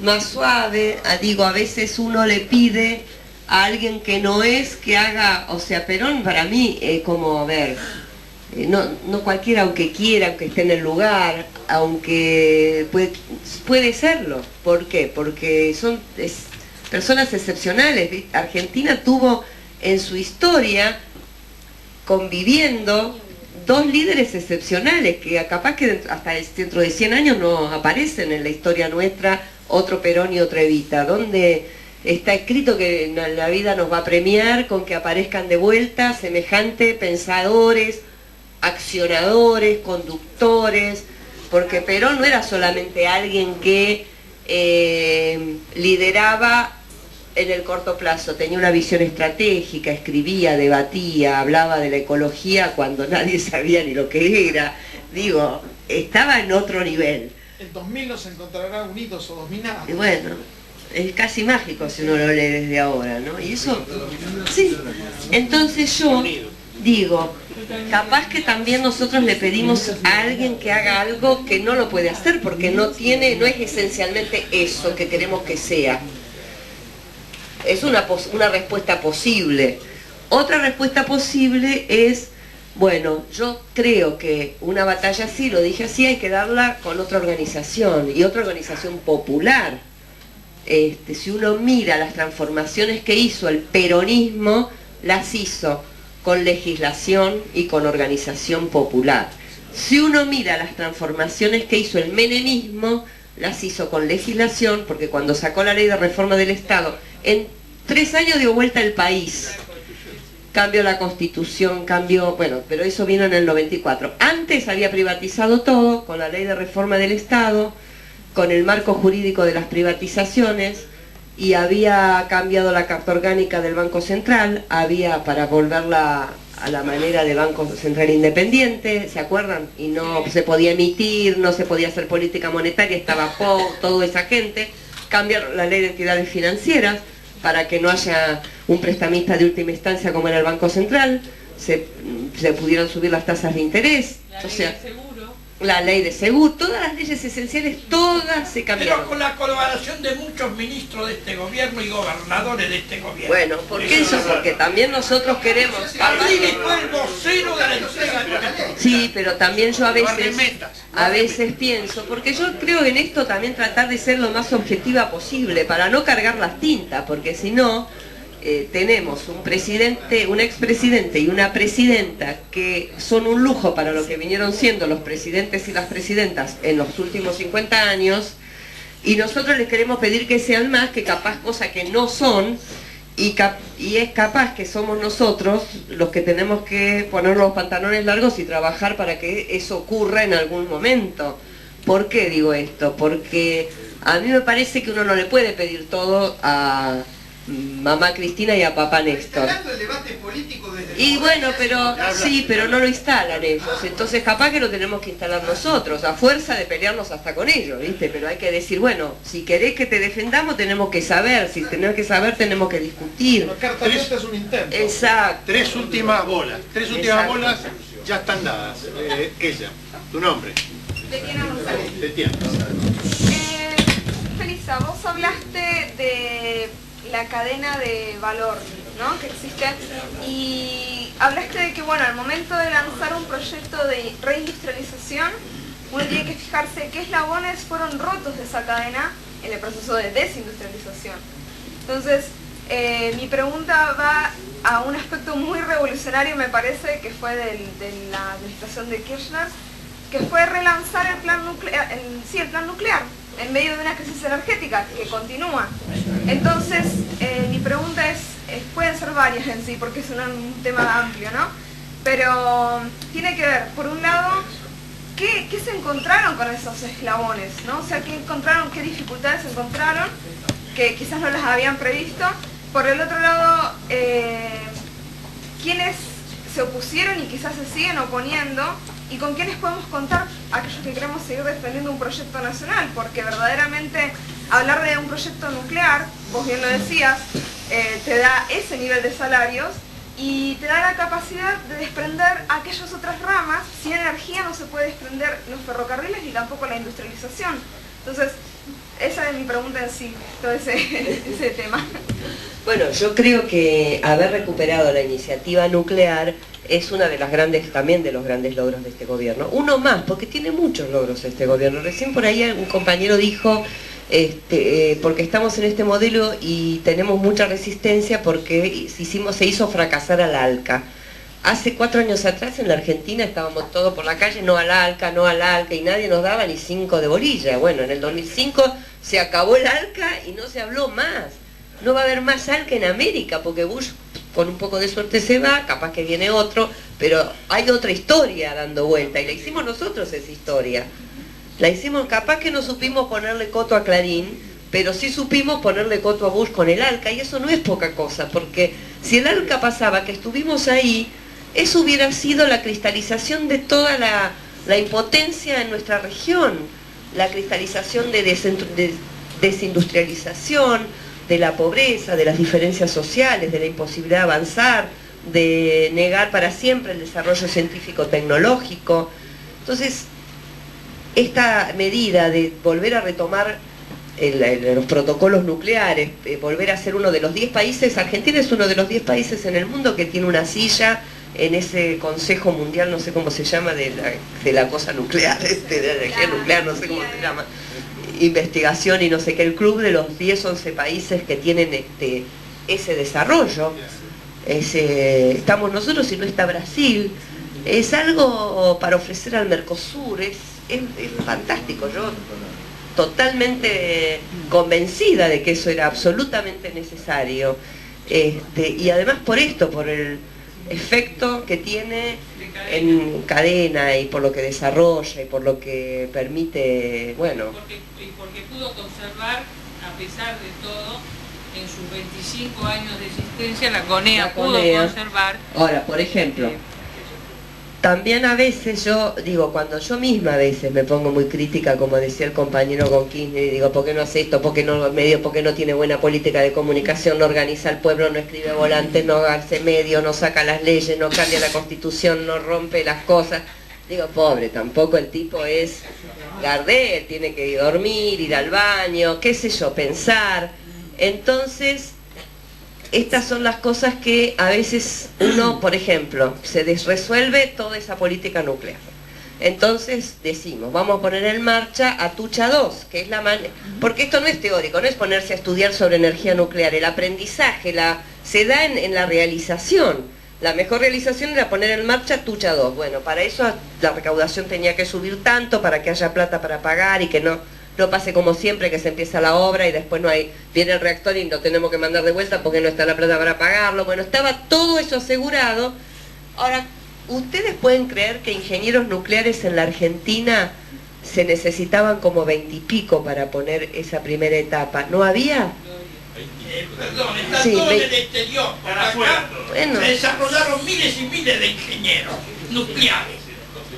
más suave. Digo, a veces uno le pide a alguien que no es, que haga, o sea, Perón para mí como, a ver, no cualquiera, aunque quiera, aunque esté en el lugar, aunque puede serlo. ¿Por qué? Porque son personas excepcionales. Argentina tuvo en su historia, conviviendo, dos líderes excepcionales, que capaz que hasta dentro de 100 años no aparecen en la historia nuestra, otro Perón y otra Evita, donde está escrito que la vida nos va a premiar con que aparezcan de vuelta semejantes pensadores, accionadores, conductores, porque Perón no era solamente alguien que lideraba en el corto plazo, tenía una visión estratégica, escribía, debatía, hablaba de la ecología cuando nadie sabía ni lo que era. Digo, estaba en otro nivel. El 2000 nos encontrará unidos o dominados. Y bueno, es casi mágico si uno lo lee desde ahora, ¿no? Y eso, sí. Entonces yo digo, capaz que también nosotros le pedimos a alguien que haga algo que no lo puede hacer, porque no es esencialmente eso que queremos que sea. Es una respuesta posible. Otra respuesta posible es Bueno, yo creo que una batalla así, lo dije así, hay que darla con otra organización, y otra organización popular. Si uno mira las transformaciones que hizo el peronismo, las hizo con legislación y con organización popular. Si uno mira las transformaciones que hizo el menemismo, las hizo con legislación, porque cuando sacó la ley de reforma del Estado, en 3 años dio vuelta el país. Cambió la Constitución, cambió, bueno, pero eso vino en el 94. Antes había privatizado todo, con la ley de reforma del Estado, con el marco jurídico de las privatizaciones, y había cambiado la carta orgánica del Banco Central, había, para volverla a la manera de Banco Central Independiente, ¿se acuerdan? Y no se podía emitir, no se podía hacer política monetaria, estaba toda esa gente. Cambiaron la ley de entidades financieras para que no haya un prestamista de última instancia como era el Banco Central, se pudieron subir las tasas de interés, la ley de seguro, todas las leyes esenciales, todas se cambiaron. Pero con la colaboración de muchos ministros de este gobierno y gobernadores de este gobierno. Bueno, ¿por qué eso? Porque también nosotros queremos... Martínez fue el vocero de la entrega de... Sí, pero también yo a veces pienso, porque yo creo en esto también tratar de ser lo más objetiva posible, para no cargar las tintas, porque si no... tenemos un presidente, un expresidente y una presidenta que son un lujo para lo que vinieron siendo los presidentes y las presidentas en los últimos 50 años, y nosotros les queremos pedir que sean más, que capaz cosa que no son, y es capaz que somos nosotros los que tenemos que poner los pantalones largos y trabajar para que eso ocurra en algún momento. ¿Por qué digo esto? Porque a mí me parece que uno no le puede pedir todo a mamá Cristina y a papá Néstor. Y bueno, pero sí, pero no lo instalan ellos, entonces capaz que lo tenemos que instalar nosotros, a fuerza de pelearnos hasta con ellos, ¿viste? Pero hay que decir, bueno, si querés que te defendamos tenemos que saber, si tenemos que saber tenemos que discutir. Es un intento. Exacto. Tres últimas bolas ya están dadas. Ella, tu nombre. Tetiana González. Tetiana. Felisa, vos hablaste de la cadena de valor, ¿no?, que existe, y hablaste de que, bueno, al momento de lanzar un proyecto de reindustrialización, uno tiene que fijarse qué eslabones fueron rotos de esa cadena en el proceso de desindustrialización. Entonces, mi pregunta va a un aspecto muy revolucionario, me parece, que fue de la administración de Kirchner, que fue relanzar el plan nuclear, el plan nuclear, en medio de una crisis energética que continúa. Entonces, mi pregunta es, pueden ser varias en sí, porque es un tema amplio, ¿no? Pero tiene que ver, por un lado, ¿qué se encontraron con esos eslabones, ¿no? O sea, ¿qué encontraron, qué dificultades encontraron, que quizás no las habían previsto? Por el otro lado, ¿quiénes se opusieron y quizás se siguen oponiendo? ¿Y con quiénes podemos contar aquellos que queremos seguir defendiendo un proyecto nacional? Porque verdaderamente hablar de un proyecto nuclear, vos bien lo decías, te da ese nivel de salarios y te da la capacidad de desprender aquellas otras ramas. Sin energía no se puede desprender los ferrocarriles ni tampoco la industrialización. Entonces, esa es mi pregunta en sí, todo ese tema. Bueno, yo creo que haber recuperado la iniciativa nuclear es una de las grandes, también de los grandes logros de este gobierno. Uno más, porque tiene muchos logros este gobierno. Recién por ahí un compañero dijo, porque estamos en este modelo y tenemos mucha resistencia porque se hizo fracasar al ALCA. Hace 4 años atrás en la Argentina estábamos todos por la calle, no al ALCA, no al ALCA, y nadie nos daba ni 5 de bolilla. Bueno, en el 2005 se acabó el ALCA y no se habló más. No va a haber más ALCA en América, porque Bush con un poco de suerte se va, capaz que viene otro, pero hay otra historia dando vuelta, y la hicimos nosotros esa historia. La hicimos, capaz que no supimos ponerle coto a Clarín, pero sí supimos ponerle coto a Bush con el ALCA, y eso no es poca cosa, porque si el ALCA pasaba, que estuvimos ahí, eso hubiera sido la cristalización de toda la impotencia en nuestra región, la cristalización de desindustrialización, de la pobreza, de las diferencias sociales, de la imposibilidad de avanzar, de negar para siempre el desarrollo científico-tecnológico. Entonces, esta medida de volver a retomar los protocolos nucleares, volver a ser uno de los 10 países, Argentina es uno de los 10 países en el mundo que tiene una silla en ese Consejo Mundial, no sé cómo se llama, de la cosa nuclear, de la energía nuclear, no sé cómo se llama, investigación y no sé qué, el club de los 10, 11 países que tienen ese desarrollo. Estamos nosotros y no está Brasil. Es algo para ofrecer al Mercosur, es fantástico. Yo totalmente convencida de que eso era absolutamente necesario. Y además por esto, por el efecto que tiene en cadena y por lo que desarrolla y por lo que permite, bueno. Porque pudo conservar, a pesar de todo, en sus 25 años de existencia, la CONEA pudo conservar. Ahora, por ejemplo, también a veces yo digo, cuando yo misma a veces me pongo muy crítica, como decía el compañero con Kirchner, y digo, ¿por qué no hace esto? ¿Por qué no tiene buena política de comunicación? No organiza al pueblo, no escribe volantes, no hace medios, no saca las leyes, no cambia la constitución, no rompe las cosas. Digo, pobre, tampoco el tipo es Gardel, tiene que ir a dormir, ir al baño, qué sé yo, pensar. Entonces, estas son las cosas que a veces uno, por ejemplo, se desresuelve toda esa política nuclear. Entonces decimos, vamos a poner en marcha Atucha 2, que es la manera, porque esto no es teórico, no es ponerse a estudiar sobre energía nuclear, el aprendizaje se da en la realización. La mejor realización era poner en marcha Atucha 2. Bueno, para eso la recaudación tenía que subir tanto, para que haya plata para pagar y que no pase como siempre, que se empieza la obra y después viene el reactor y lo tenemos que mandar de vuelta porque no está la plata para pagarlo. Bueno, estaba todo eso asegurado. Ahora, ¿ustedes pueden creer que ingenieros nucleares en la Argentina se necesitaban como 20 y pico para poner esa primera etapa? ¿No había? Perdón, está todo en el exterior. Acá se desarrollaron miles y miles de ingenieros nucleares.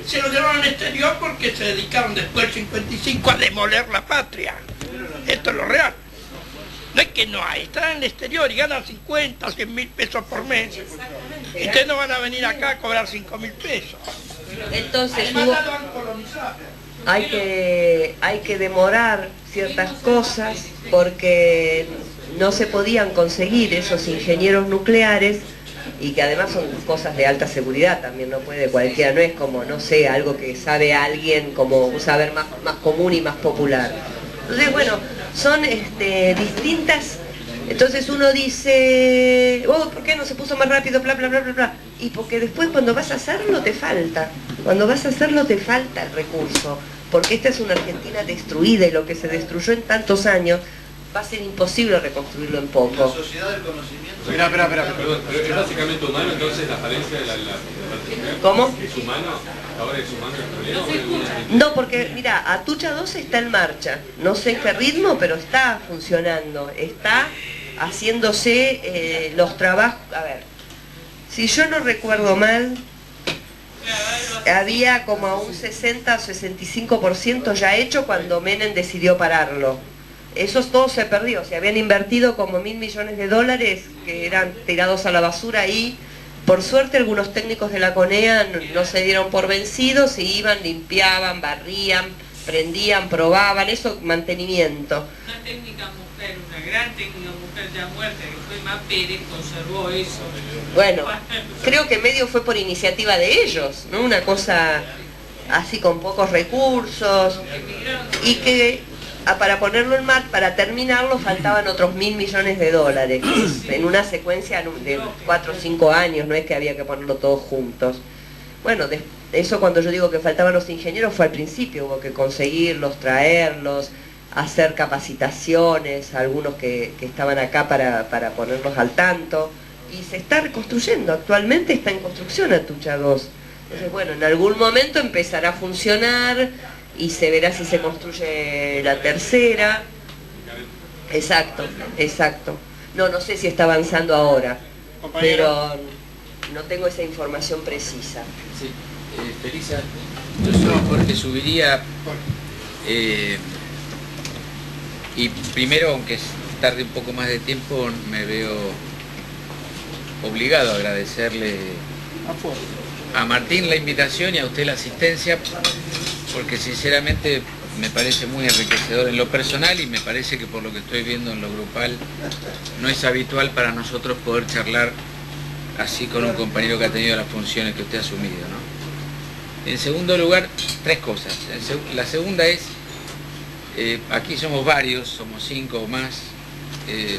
Se lo llevaron al exterior porque se dedicaron después del 55 a demoler la patria. Esto es lo real. No es que no hay, están en el exterior y ganan 50, 100 mil pesos por mes. Y ustedes no van a venir acá a cobrar 5 mil pesos. Entonces hay que demorar ciertas cosas porque no se podían conseguir esos ingenieros nucleares, y que además son cosas de alta seguridad también, no puede cualquiera, no es como, no sé, algo que sabe alguien, como un saber más común y más popular. Entonces, bueno, son distintas. Entonces uno dice, ¿por qué no se puso más rápido? Bla, bla, bla, bla, bla. Y porque después cuando vas a hacerlo te falta. Cuando vas a hacerlo te falta el recurso. Porque esta es una Argentina destruida y lo que se destruyó en tantos años va a ser imposible reconstruirlo en poco. La sociedad del conocimiento... Espera. Pero es básicamente humano, entonces, la falencia de la ¿Cómo? ¿Es humano? ¿Ahora es humano el problema? No, porque, mira, Atucha 2 está en marcha. No sé en qué ritmo, pero está funcionando. Está haciéndose los trabajos... A ver, si yo no recuerdo mal, había como un 60 o 65% ya hecho cuando Menem decidió pararlo. Eso todo se perdió, se habían invertido como $1.000 millones que eran tirados a la basura y por suerte algunos técnicos de la CONEA no se dieron por vencidos y iban, limpiaban, barrían, prendían, probaban, eso, mantenimiento. Una técnica mujer, una gran técnica mujer ya muerta, que fue Má Pérez, conservó eso. Bueno, creo que medio fue por iniciativa de ellos, ¿no? Una cosa así con pocos recursos y que... para ponerlo en marcha, para terminarlo, faltaban otros $1.000 millones en una secuencia de 4 o 5 años, no es que había que ponerlo todos juntos. Bueno, eso cuando yo digo que faltaban los ingenieros fue al principio, hubo que conseguirlos, traerlos, hacer capacitaciones, algunos que estaban acá para ponerlos al tanto, y se está reconstruyendo, actualmente está en construcción Atucha 2. Entonces, bueno, en algún momento empezará a funcionar, y se verá si se construye la tercera. Exacto. No sé si está avanzando ahora, pero no tengo esa información precisa. Sí, Felisa, yo porque subiría, y primero, aunque tarde un poco más de tiempo, me veo obligado a agradecerle a Martín la invitación y a usted la asistencia, porque sinceramente me parece muy enriquecedor en lo personal y me parece que por lo que estoy viendo en lo grupal no es habitual para nosotros poder charlar así con un compañero que ha tenido las funciones que usted ha asumido, ¿no? En segundo lugar, tres cosas. La segunda es, aquí somos varios, somos 5 o más,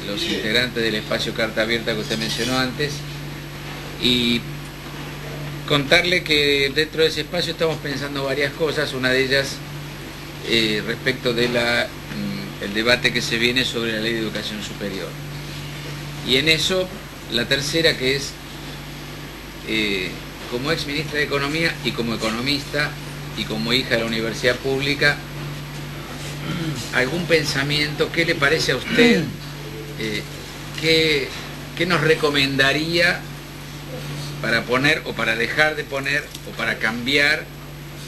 los integrantes del espacio Carta Abierta que usted mencionó antes, y contarle que dentro de ese espacio estamos pensando varias cosas, una de ellas respecto de el debate que se viene sobre la Ley de Educación Superior. Y en eso, la tercera, que es, como ex ministra de Economía y como economista y como hija de la universidad pública, algún pensamiento, ¿qué le parece a usted? ¿Qué nos recomendaría para poner o para dejar de poner o para cambiar,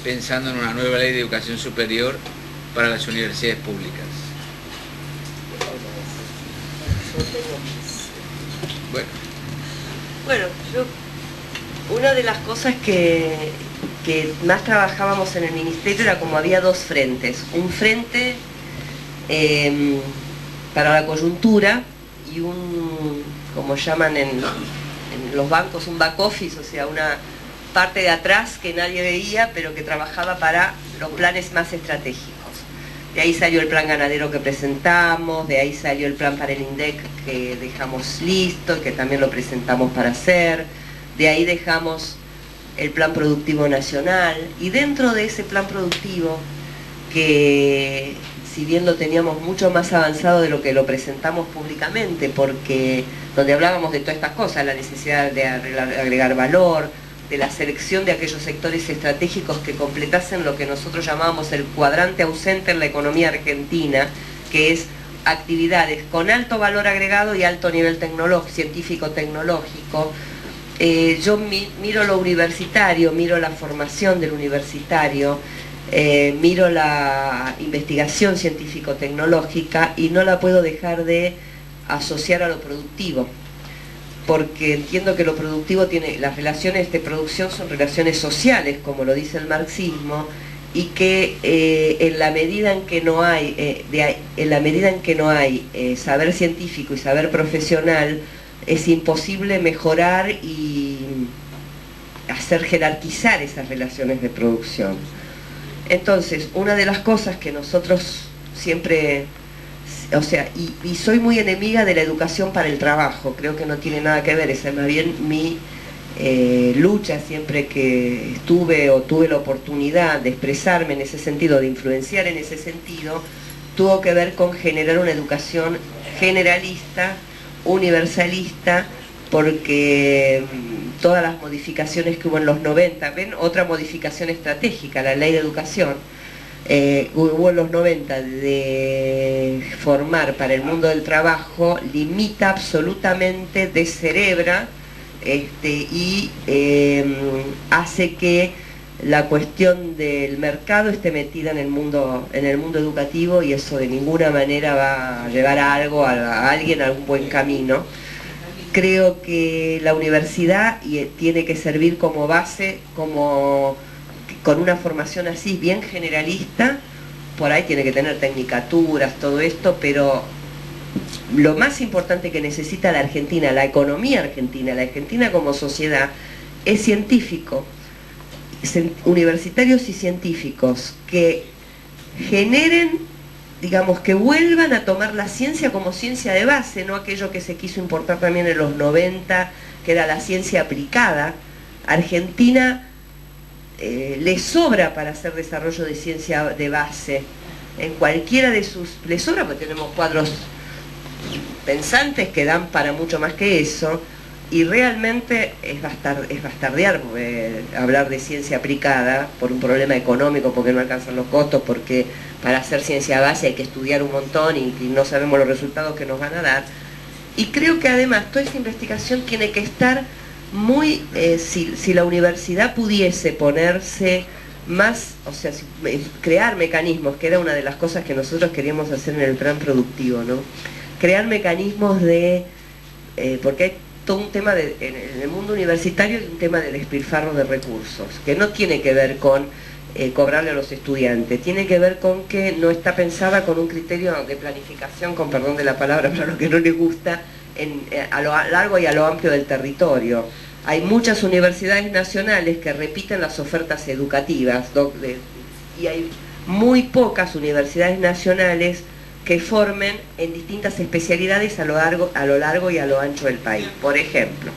pensando en una nueva ley de educación superior para las universidades públicas? Bueno, una de las cosas que más trabajábamos en el ministerio era como había dos frentes. Un frente para la coyuntura y un, como llaman en los bancos, un back office, o sea, una parte de atrás que nadie veía, pero que trabajaba para los planes más estratégicos. De ahí salió el plan ganadero que presentamos, de ahí salió el plan para el INDEC que dejamos listo y que también lo presentamos para hacer, de ahí dejamos el plan productivo nacional, y dentro de ese plan productivo, que si bien lo teníamos mucho más avanzado de lo que lo presentamos públicamente, porque donde hablábamos de todas estas cosas, la necesidad de agregar valor, de la selección de aquellos sectores estratégicos que completasen lo que nosotros llamábamos el cuadrante ausente en la economía argentina, que es actividades con alto valor agregado y alto nivel científico-tecnológico. Yo miro lo universitario, miro la formación del universitario, miro la investigación científico-tecnológica y no la puedo dejar de asociar a lo productivo, porque entiendo que lo productivo tiene, las relaciones de producción son relaciones sociales, como lo dice el marxismo, y que en la medida en que no hay, saber científico y saber profesional, es imposible mejorar y hacer jerarquizar esas relaciones de producción. Entonces, una de las cosas que nosotros siempre, o sea, y soy muy enemiga de la educación para el trabajo, creo que no tiene nada que ver, esa es más bien mi lucha siempre que estuve o tuve la oportunidad de expresarme en ese sentido, de influenciar en ese sentido, tuvo que ver con generar una educación generalista, universalista, porque todas las modificaciones que hubo en los 90, ven, otra modificación estratégica, la ley de educación, hubo en los 90 de formar para el mundo del trabajo, limita absolutamente, descerebra y hace que la cuestión del mercado esté metida en el mundo educativo, y eso de ninguna manera va a llevar a algo, a alguien a un buen camino. Creo que la universidad tiene que servir como base, con una formación así bien generalista, por ahí tiene que tener tecnicaturas, todo esto, pero lo más importante que necesita la Argentina, la economía argentina, la Argentina como sociedad, es científico, universitarios y científicos que generen, digamos, que vuelvan a tomar la ciencia como ciencia de base, no aquello que se quiso importar también en los 90, que era la ciencia aplicada. Argentina le sobra para hacer desarrollo de ciencia de base, en cualquiera de sus... le sobra porque tenemos cuadros pensantes que dan para mucho más que eso, y realmente es bastardear hablar de ciencia aplicada por un problema económico, porque no alcanzan los costos, porque para hacer ciencia base hay que estudiar un montón y no sabemos los resultados que nos van a dar. Y creo que además toda esta investigación tiene que estar muy, si la universidad pudiese ponerse más, o sea, crear mecanismos, que era una de las cosas que nosotros queríamos hacer en el plan productivo, ¿no? Crear mecanismos de, porque hay todo un tema en el mundo universitario y un tema de despilfarro de recursos, que no tiene que ver con cobrarle a los estudiantes, tiene que ver con que no está pensada con un criterio de planificación, con perdón de la palabra para lo que no les gusta, a lo largo y a lo amplio del territorio. Hay muchas universidades nacionales que repiten las ofertas educativas y hay muy pocas universidades nacionales que formen en distintas especialidades a lo largo y a lo ancho del país. Por ejemplo,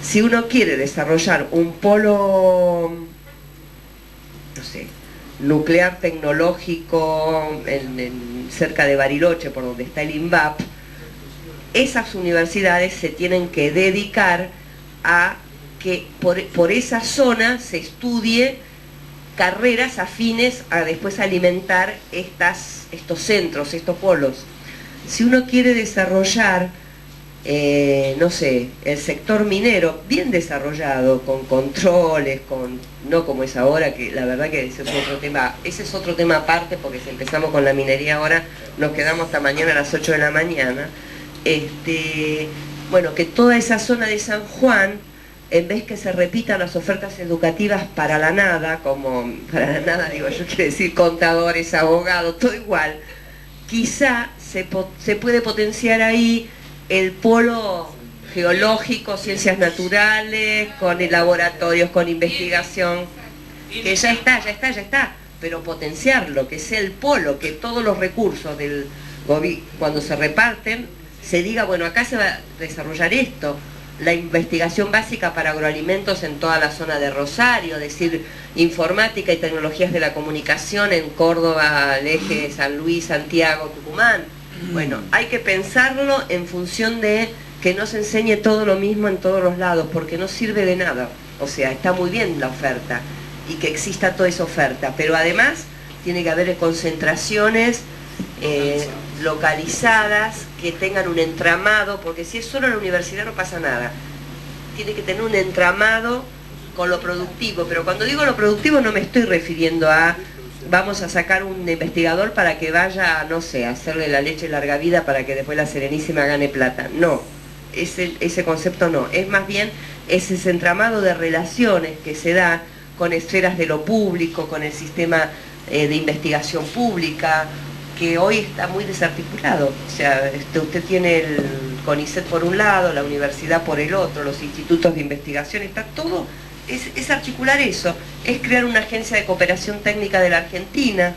si uno quiere desarrollar un polo, no sé, nuclear tecnológico cerca de Bariloche, por donde está el INVAP, esas universidades se tienen que dedicar a que por esa zona se estudie carreras afines a después alimentar estos centros, estos polos. Si uno quiere desarrollar, no sé, el sector minero bien desarrollado, con controles, no como es ahora, que la verdad que ese es otro tema aparte, porque si empezamos con la minería ahora nos quedamos hasta mañana a las 8 de la mañana. Bueno, que toda esa zona de San Juan, en vez que se repitan las ofertas educativas para la nada, digo yo, quiero decir contadores, abogados, todo igual, quizá se puede potenciar ahí el polo geológico, ciencias naturales, con laboratorios, con investigación, que ya está, pero potenciarlo, que sea el polo, que todos los recursos cuando se reparten, se diga, bueno, acá se va a desarrollar esto, la investigación básica para agroalimentos en toda la zona de Rosario, es decir, informática y tecnologías de la comunicación en Córdoba, el eje San Luis, Santiago, Tucumán. Bueno, hay que pensarlo en función de que no se enseñe todo lo mismo en todos los lados, porque no sirve de nada. O sea, está muy bien la oferta y que exista toda esa oferta, pero además tiene que haber concentraciones localizadas, que tengan un entramado, porque si es solo la universidad no pasa nada. Tiene que tener un entramado con lo productivo, pero cuando digo lo productivo no me estoy refiriendo a vamos a sacar un investigador para que vaya, no sé, a hacerle la leche larga vida para que después la Serenísima gane plata. No, ese concepto no. Es más bien ese entramado de relaciones que se da con esferas de lo público, con el sistema de investigación pública, que hoy está muy desarticulado. O sea, usted tiene el CONICET por un lado, la universidad por el otro, los institutos de investigación, está todo, es articular eso, es crear una agencia de cooperación técnica de la Argentina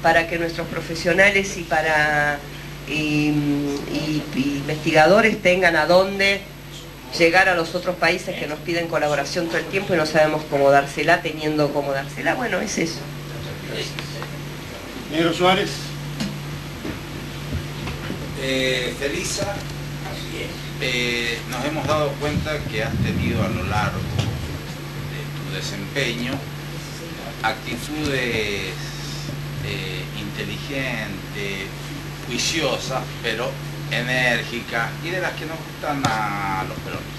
para que nuestros profesionales y investigadores tengan a dónde llegar a los otros países que nos piden colaboración todo el tiempo y no sabemos cómo dársela, teniendo cómo dársela. Bueno, es eso. Negro Suárez. Felisa, nos hemos dado cuenta que has tenido a lo largo de tu desempeño actitudes inteligentes, juiciosas, pero enérgicas y de las que nos gustan a los peronistas.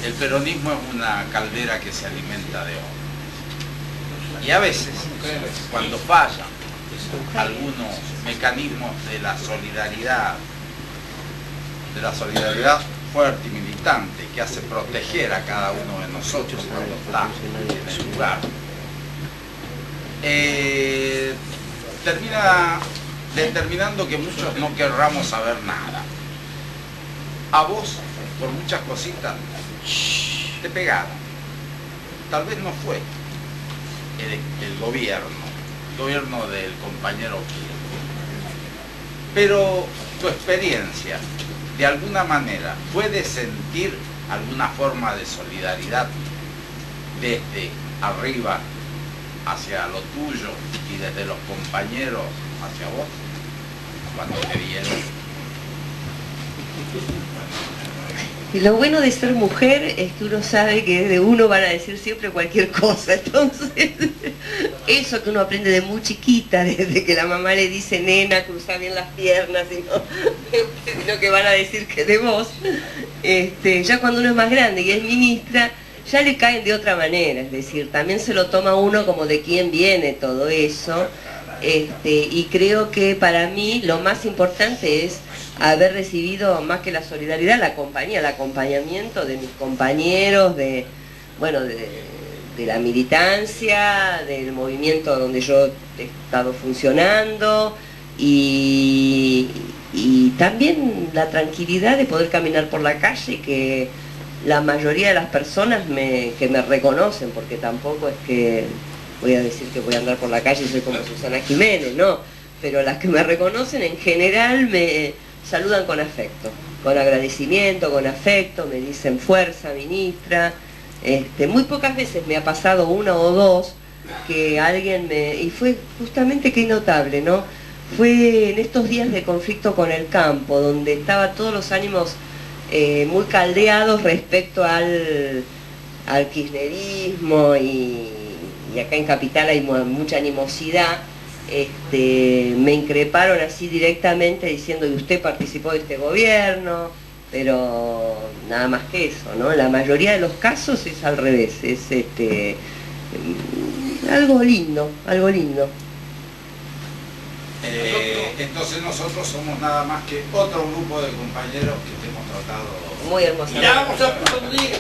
El peronismo es una caldera que se alimenta de hombres. Y a veces, cuando fallan algunos mecanismos de la solidaridad fuerte y militante que hace proteger a cada uno de nosotros cuando está en el lugar, termina determinando que muchos no querramos saber nada. A vos, por muchas cositas, te pegaron. Tal vez no fue el gobierno del compañero Kirchner, pero tu experiencia de alguna manera puede sentir alguna forma de solidaridad desde arriba hacia lo tuyo y desde los compañeros hacia vos cuando te vieron. Y lo bueno de ser mujer es que uno sabe que de uno van a decir siempre cualquier cosa. Entonces, eso que uno aprende de muy chiquita, desde que la mamá le dice, nena, cruza bien las piernas, sino que van a decir que de vos, ya cuando uno es más grande y es ministra, ya le caen de otra manera. Es decir, también se lo toma uno como de quién viene todo eso. Y creo que para mí lo más importante es haber recibido, más que la solidaridad, la compañía, el acompañamiento de mis compañeros, de la militancia, del movimiento donde yo he estado funcionando y también la tranquilidad de poder caminar por la calle y que la mayoría de las personas que me reconocen, porque tampoco es que voy a decir que voy a andar por la calle y soy como Susana Jiménez, no, pero las que me reconocen en general me saludan con afecto, con agradecimiento, con afecto, me dicen fuerza, ministra. Muy pocas veces me ha pasado una o dos que alguien y fue justamente qué notable, ¿no? Fue en estos días de conflicto con el campo, donde estaban todos los ánimos muy caldeados respecto al kirchnerismo y acá en Capital hay mucha animosidad. Me increparon así directamente diciendo que usted participó de este gobierno, pero nada más que eso, ¿no? La mayoría de los casos es al revés, es algo lindo, algo lindo. Entonces nosotros somos nada más que otro grupo de compañeros que te hemos tratado muy hermosamente. Ya vamos a aplaudir.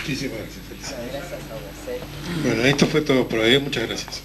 Muchísimas gracias. Bueno, esto fue todo por hoy. Muchas gracias.